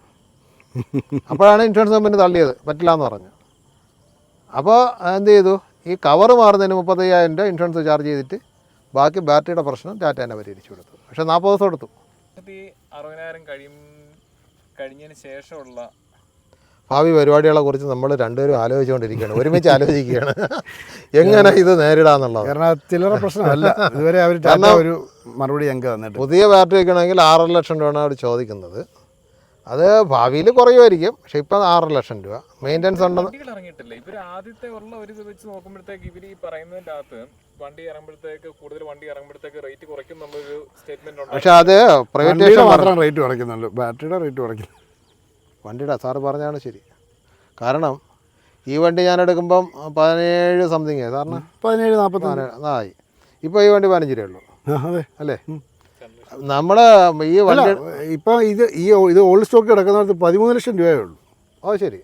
അപ്പോഴാണ് ഇൻഷുറൻസ് കമ്പനി തള്ളിയത്, പറ്റില്ല എന്ന് പറഞ്ഞു. അപ്പോൾ എന്ത് ചെയ്തു, ഈ കവർ മാറുന്നതിന് 35,000 രൂപ ഇൻഷുറൻസ് ചാർജ് ചെയ്തിട്ട് ബാക്കി ബാറ്ററിയുടെ പ്രശ്നം ടാറ്റ തന്നെ പരിഹരിച്ചു കൊടുത്തു. പക്ഷേ 40 ദിവസം എടുത്തു. ഈ 60,000 കഴിഞ്ഞതിന് ശേഷമുള്ള ഭാവി പരിപാടികളെ കുറിച്ച് നമ്മൾ രണ്ടുപേരും ആലോചിച്ചുകൊണ്ടിരിക്കുകയാണ്, ഒരുമിച്ച് ആലോചിക്കുകയാണ് എങ്ങനെ ഇത് നേരിടാന്നുള്ളത്. കാരണം ചില്ലറ പ്രശ്നമല്ല, ഇതുവരെ അവർ ഒരു മറുപടി ഞങ്ങൾക്ക് തന്നിട്ട്. പുതിയ ബാറ്ററി വയ്ക്കണമെങ്കിൽ 6.5 ലക്ഷം രൂപയാണ് അവർ ചോദിക്കുന്നത്. അത് ഭാവിയിൽ കുറയുമായിരിക്കും, പക്ഷെ ഇപ്പം 6.5 ലക്ഷം രൂപ മെയിൻ്റെനൻസ് ഉണ്ടെന്ന് ഇറങ്ങിയിട്ടില്ല. ഇവർ ആദ്യത്തെ ഉള്ള ഒരു ഇത് വെച്ച് നോക്കുമ്പോഴത്തേക്ക് ഇവർ ഈ പറയുന്നതിൻ്റെ അകത്ത് വണ്ടി ഇറങ്ങുമ്പോഴത്തേക്ക് കൂടുതൽ വണ്ടി ഇറങ്ങുമ്പോഴത്തേക്ക് റേറ്റ് കുറയ്ക്കും എന്നുള്ളൊരു സ്റ്റേറ്റ്മെന്റ് ഉണ്ട്. പക്ഷെ അത് പ്രൈവറ്റേഷൻ മാത്രം റേറ്റ് കുറയ്ക്കുന്നുള്ളൂ, ബാറ്ററിയുടെ റേറ്റ് കുറയ്ക്കുന്നു. വണ്ടിയുടെ സാറ് പറഞ്ഞാണ് ശരി. കാരണം ഈ വണ്ടി ഞാൻ എടുക്കുമ്പം 17 സംതിങ് സാറിന് 17-40 ആയി. ഇപ്പോൾ ഈ വണ്ടി 15 രൂപയേ ഉള്ളൂ. അതെ അല്ലേ? നമ്മൾ ഈ വണ്ടി ഇപ്പം ഇത് ഓൾഡ് സ്റ്റോക്ക് കിടക്കുന്നിടത്ത് 13 ലക്ഷം രൂപയേ ഉള്ളൂ. ഓ ശരി.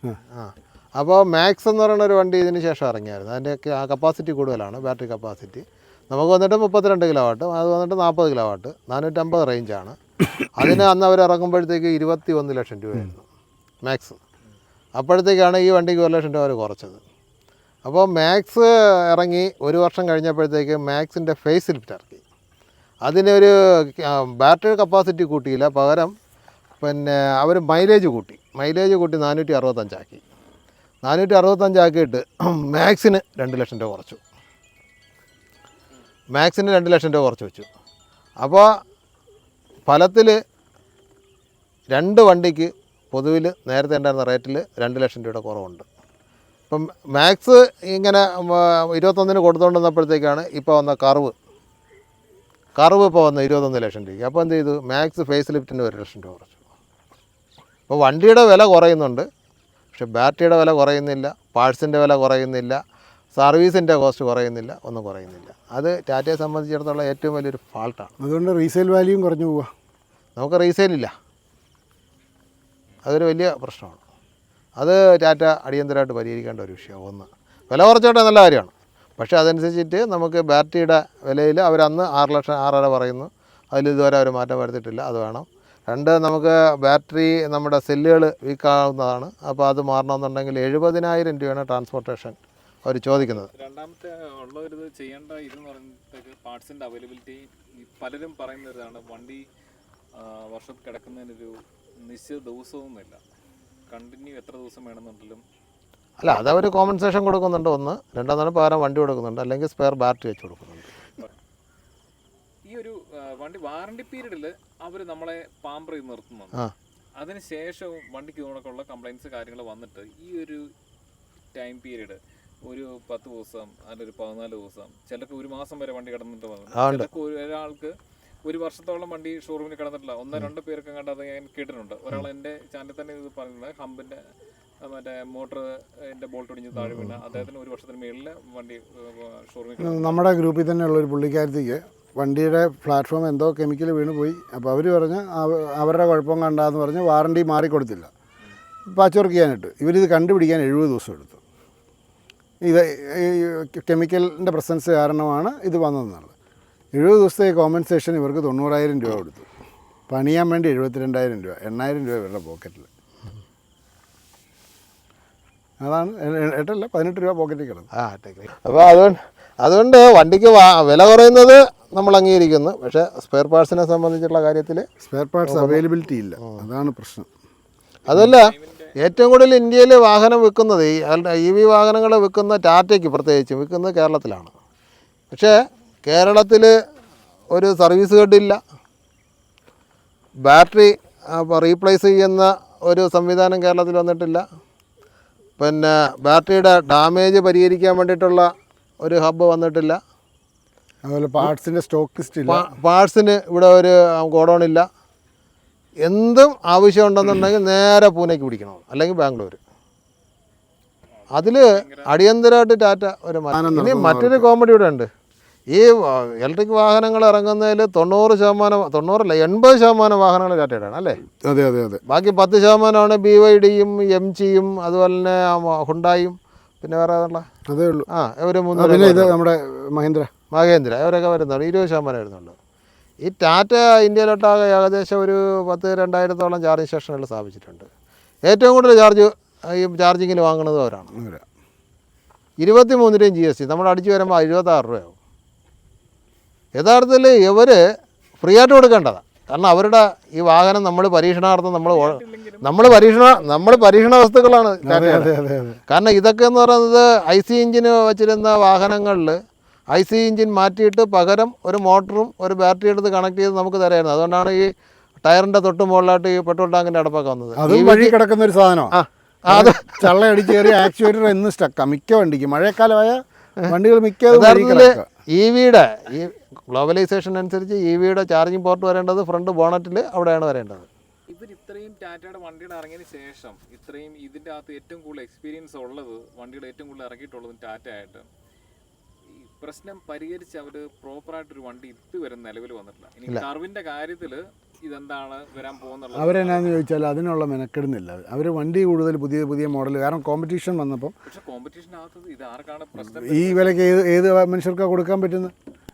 അപ്പോൾ മാക്സ് എന്ന് പറയുന്ന ഒരു വണ്ടി ഇതിന് ശേഷം ഇറങ്ങിയായിരുന്നു. അതിൻ്റെ കപ്പാസിറ്റി കൂടുതലാണ്, ബാറ്ററി കപ്പാസിറ്റി. നമുക്ക് വന്നിട്ട് 32 കിലോ വാട്ട്, അത് വന്നിട്ട് 40 കിലോ വാട്ട്, 450 റേഞ്ചാണ്. അതിന് അന്ന് അവർ ഇറങ്ങുമ്പോഴത്തേക്ക് 21 ലക്ഷം രൂപയായിരുന്നു മാക്സ്. അപ്പോഴത്തേക്കാണ് ഈ വണ്ടിക്ക് 1 ലക്ഷം രൂപ അവർ കുറച്ചത്. അപ്പോൾ മാക്സ് ഇറങ്ങി 1 വർഷം കഴിഞ്ഞപ്പോഴത്തേക്ക് മാക്സിൻ്റെ ഫേസ് ലിഫ്റ്റ് ഇറക്കി. അതിനൊരു ബാറ്ററി കപ്പാസിറ്റി കൂട്ടിയില്ല, പകരം പിന്നെ അവർ മൈലേജ് കൂട്ടി 465 ആക്കി. 465 ആക്കിയിട്ട് മാക്സിന് 2 ലക്ഷം രൂപ കുറച്ചു. മാക്സിന് 2 ലക്ഷം രൂപ കുറച്ച് വെച്ചു. അപ്പോൾ ഫലത്തിൽ 2 വണ്ടിക്ക് പൊതുവിൽ നേരത്തെ ഉണ്ടായിരുന്ന റേറ്റിൽ 2 ലക്ഷം രൂപയുടെ കുറവുണ്ട്. ഇപ്പം മാക്സ് ഇങ്ങനെ 21 കൊടുത്തുകൊണ്ട് വന്നപ്പോഴത്തേക്കാണ് ഇപ്പോൾ വന്ന കർവ് ഇപ്പോൾ വന്ന 21 ലക്ഷം രൂപയ്ക്ക്. അപ്പോൾ എന്ത് ചെയ്തു, മാക്സ് ഫേസ് ലിഫ്റ്റിന് 1 ലക്ഷം രൂപ കുറച്ചു. അപ്പോൾ വണ്ടിയുടെ വില കുറയുന്നുണ്ട്, പക്ഷേ ബാറ്ററിയുടെ വില കുറയുന്നില്ല, പാർട്സിൻ്റെ വില കുറയുന്നില്ല, സർവീസിൻ്റെ കോസ്റ്റ് കുറയുന്നില്ല, ഒന്നും കുറയുന്നില്ല. അത് ടാറ്റയെ സംബന്ധിച്ചിടത്തോളം ഏറ്റവും വലിയൊരു ഫാൾട്ടാണ്. അതുകൊണ്ട് റീസെയിൽ വാല്യൂയും കുറഞ്ഞു പോവുക. നമുക്ക് റീസെയിലില്ല, അതൊരു വലിയ പ്രശ്നമാണ്. അത് ടാറ്റ അടിയന്തരമായിട്ട് പരിഹരിക്കേണ്ട ഒരു വിഷയമാണ്. ഒന്ന്, വില കുറച്ചോട്ടെ നല്ല കാര്യമാണ്, പക്ഷേ അതനുസരിച്ചിട്ട് നമുക്ക് ബാറ്ററിയുടെ വിലയിൽ അവരന്ന് 6 ലക്ഷം 6.5 പറയുന്നു, അതിൽ ഇതുവരെ അവർ മാറ്റം വരുത്തിയിട്ടില്ല, അത് വേണം. 2, നമുക്ക് ബാറ്ററി നമ്മുടെ സെല്ലുകൾ വീക്കാവുന്നതാണ്. അപ്പോൾ അത് മാറണമെന്നുണ്ടെങ്കിൽ 70,000 രൂപയാണ് ട്രാൻസ്പോർട്ടേഷൻ അവർ ചോദിക്കുന്നത്. രണ്ടാമത്തെ ഉള്ള ഒരു ഇത് ചെയ്യേണ്ട ഇതെന്ന് പറയുമ്പോഴത്തേക്ക് പാർട്സിൻ്റെ അവൈലബിലിറ്റി. പലരും പറയുന്നതാണ് വണ്ടി വർഷം കിടക്കുന്നതിനൊരു നിശ്ചിത ദിവസമൊന്നുമില്ല, കണ്ടിന്യൂ എത്ര ദിവസം വേണമെന്നുണ്ടെങ്കിലും. അല്ല, അതവർ കോമ്പൻസേഷൻ കൊടുക്കുന്നുണ്ട്. ഒന്ന്, രണ്ടാമതാണ് പകരം വണ്ടി കൊടുക്കുന്നുണ്ട്, അല്ലെങ്കിൽ സ്പെയർ ബാറ്ററി വെച്ച് കൊടുക്കുന്നുണ്ട്. ഈ ഒരു വണ്ടി വാറണ്ടി പീരീഡിൽ അവർ നമ്മളെ പാമ്പർ ചെയ്ത് നിർത്തുന്നുണ്ട്. അതിനുശേഷവും വണ്ടിക്ക് ഉള്ള കംപ്ലൈൻറ്റ്സ് കാര്യങ്ങൾ വന്നിട്ട് ഈ ഒരു ടൈം പീരീഡ് ഒരു 10 ദിവസം അല്ലെങ്കിൽ ഒരു 14 ദിവസം, ചിലപ്പോൾ 1 മാസം വരെ വണ്ടി കിടന്നിട്ട് വന്നു. ചിലപ്പോൾ ഒരാൾക്ക് 1 വർഷത്തോളം വണ്ടി ഷോറൂമിൽ കിടന്നിട്ടില്ല. 1-2 പേർക്ക് കണ്ടത് ഞാൻ കേട്ടിട്ടുണ്ട്. ഒരാൾ എൻ്റെ ചാനൽ തന്നെ ഇത് പറഞ്ഞിട്ടുണ്ട്. ഹമ്പിൻ്റെ മറ്റേ മോട്ടറിൻ്റെ ബോൾട്ട് ഒടിഞ്ഞ് താഴെ വീണ അദ്ദേഹത്തിന് 1 വർഷത്തിന് മേളിൽ വണ്ടി ഷോറൂമിൽ. നമ്മുടെ ഗ്രൂപ്പിൽ തന്നെയുള്ള ഒരു പുള്ളിക്കാരത്തേക്ക് വണ്ടിയുടെ പ്ലാറ്റ്ഫോം എന്തോ കെമിക്കൽ വീണ് പോയി. അപ്പോൾ അവർ പറഞ്ഞ് അവരുടെ കുഴപ്പം കണ്ടാന്ന് പറഞ്ഞ് വാറണ്ടി മാറിക്കൊടുത്തില്ല പാച്ച് വർക്ക് ചെയ്യാനായിട്ട്. ഇവരിത് കണ്ടുപിടിക്കാൻ 70 ദിവസം എടുത്തു. ഇത് ഈ കെമിക്കലിൻ്റെ പ്രസൻസ് കാരണമാണ് ഇത് വന്നതെന്നുള്ളത്. 70 ദിവസത്തെ കോമ്പൻസേഷൻ ഇവർക്ക് 90,000 രൂപ കൊടുത്തു. പണിയാൻ വേണ്ടി 72,000 രൂപ, 8,000 രൂപ ഇവരുടെ പോക്കറ്റിൽ. അതാണ് 18 രൂപ പോക്കറ്റിൽ കിടന്നു. അപ്പോൾ അതുകൊണ്ട് വണ്ടിക്ക് വില കുറയുന്നത് നമ്മൾ അംഗീകരിക്കുന്നു. പക്ഷേ സ്പെയർ പാർട്സിനെ സംബന്ധിച്ചുള്ള കാര്യത്തിൽ സ്പെയർ പാർട്സ് അവൈലബിലിറ്റി ഇല്ല, അതാണ് പ്രശ്നം. അതല്ല, ഏറ്റവും കൂടുതൽ ഇന്ത്യയിൽ വാഹനം വിൽക്കുന്നത് ഈ EV വാഹനങ്ങൾ വിൽക്കുന്ന ടാറ്റയ്ക്ക് പ്രത്യേകിച്ച് വിൽക്കുന്നത് കേരളത്തിലാണ്. പക്ഷേ കേരളത്തിൽ ഒരു സർവീസ് ഹെഡില്ല, ബാറ്ററി റീപ്ലേസ് ചെയ്യുന്ന ഒരു സംവിധാനം കേരളത്തിൽ വന്നിട്ടില്ല, പിന്നെ ബാറ്ററിയുടെ ഡാമേജ് പരിഹരിക്കാൻ വേണ്ടിയിട്ടുള്ള ഒരു ഹബ്ബ് വന്നിട്ടില്ല, അതുപോലെ പാർട്സിൻ്റെ സ്റ്റോക്കിസ്റ്റ് ഇല്ല, പാർട്സിന് ഇവിടെ ഒരു ഗോഡൗണില്ല. എന്തും ആവശ്യമുണ്ടെന്നുണ്ടെങ്കിൽ നേരെ പൂനെക്ക് പിടിക്കണം, അല്ലെങ്കിൽ ബാംഗ്ലൂർ. അതിൽ അടിയന്തരമായിട്ട് ടാറ്റ ഒരു ഇനി മറ്റൊരു കോമഡി ഇവിടെ ഉണ്ട്. ഈ ഇലക്ട്രിക് വാഹനങ്ങൾ ഇറങ്ങുന്നതിൽ 80% വാഹനങ്ങൾ ടാറ്റയുടെയാണ് അല്ലേ? അതെ അതെ അതെ. ബാക്കി 10% BYDയും MGയും അതുപോലെ തന്നെ ഹുണ്ടായും പിന്നെ വേറെ ഏതാ അതേ ഉള്ളൂ. ഒരു പിന്നെ ഇത് നമ്മുടെ മഹേന്ദ്ര അവരൊക്കെ വരുന്നുള്ളൂ. 20% വരുന്നുള്ളൂ. ഈ ടാറ്റ ഇന്ത്യയിലൊട്ടാകെ ഏകദേശം ഒരു 10,000-2,000 ചാർജിങ് സ്റ്റേഷനുകൾ സ്ഥാപിച്ചിട്ടുണ്ട്. ഏറ്റവും കൂടുതൽ ഈ ചാർജിങ്ങിന് വാങ്ങുന്നത് അവരാണ്. 23 GST നമ്മൾ അടിച്ചു വരുമ്പോൾ 76 രൂപയാവും. യഥാർത്ഥത്തിൽ ഇവർ ഫ്രീ ആയിട്ട് കൊടുക്കേണ്ടതാണ്. കാരണം അവരുടെ ഈ വാഹനം നമ്മൾ പരീക്ഷണാർത്ഥം നമ്മൾ പരീക്ഷണ വസ്തുക്കളാണ്. കാരണം ഇതൊക്കെ എന്ന് പറയുന്നത് IC എഞ്ചിന് വച്ചിരുന്ന വാഹനങ്ങളിൽ IC എഞ്ചിൻ മാറ്റിയിട്ട് പകരം ഒരു മോട്ടറും ഒരു ബാറ്ററി എടുത്ത് കണക്ട് ചെയ്ത് നമുക്ക് തരായിരുന്നു. അതുകൊണ്ടാണ് ഈ ടയറിൻ്റെ തൊട്ട് മുകളിലായിട്ട് ഈ പെട്രോൾ ടാങ്കിൻ്റെ അടപ്പൊക്കെ വന്നത്. അതും വഴി കിടക്കുന്ന ഒരു സാധനമാണ്. അത് ചള്ളയടിച്ച് കയറി ആക്ച്വേറ്റർ എന്ന് സ്റ്റക്കാണ് മിക്ക വണ്ടിക്ക്. മഴക്കാലമായ വണ്ടികൾ യഥാർത്ഥത്തിൽ EVയുടെ ഈ ഗ്ലോബലൈസേഷൻ അനുസരിച്ച് EVയുടെ ചാർജിങ് പോർട്ട് വരേണ്ടത് ഫ്രണ്ട് ബോണറ്റിൽ അവിടെയാണ് വരേണ്ടത്. ഇവർ ഇത്രയും ടാറ്റയുടെ വണ്ടിയുടെ ഇറങ്ങിയതിന് ശേഷം ഇത്രയും ഇതിൻ്റെ അകത്ത് ഏറ്റവും കൂടുതൽ എക്സ്പീരിയൻസ് ഉള്ളത് വണ്ടിയുടെ ഏറ്റവും കൂടുതൽ ഇറക്കിയിട്ടുള്ളതും ടാറ്റ ആയിട്ട് ഈ പ്രശ്നം പരിഹരിച്ച് അവർ പ്രോപ്പറായിട്ടൊരു വണ്ടി ഇതുവരെ നിലവിൽ വന്നിട്ടില്ല. ഇനി കർവിൻ്റെ കാര്യത്തിൽ ഇതെന്താണ് വരാൻ പോകുന്നുള്ളത് അവരെന്നാന്ന് ചോദിച്ചാൽ അതിനുള്ള മെനക്കെടുന്നില്ല. അവർ വണ്ടി കൂടുതൽ പുതിയ പുതിയ മോഡൽ, കാരണം കോമ്പറ്റീഷൻ വന്നപ്പോൾ. പക്ഷേ കോമ്പറ്റീഷനകത്ത് ഇത് ആർക്കാണ് പ്രശ്നം? ഈ വിലയ്ക്ക് ഏത് മനുഷ്യർക്കാണ് കൊടുക്കാൻ പറ്റുന്നത്?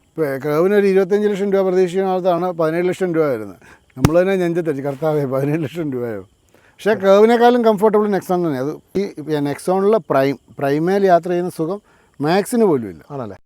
ഇപ്പോൾ കർവിന് ഒരു 25 ലക്ഷം രൂപ പ്രതീക്ഷിക്കുന്നതാണ് 17 ലക്ഷം രൂപ വരുന്നത്. നമ്മൾ തന്നെ നെഞ്ചത്തടിച്ച് കർത്താവേ 17 ലക്ഷം രൂപയോ. പക്ഷേ കർവിനേക്കാളും കംഫർട്ടബിൾ നെക്സോൺ തന്നെ. അത് ഈ നെക്സോണിലെ പ്രൈമേൽ യാത്ര ചെയ്യുന്ന സുഖം മാക്സിന് പോലും ഇല്ല ആണല്ലേ.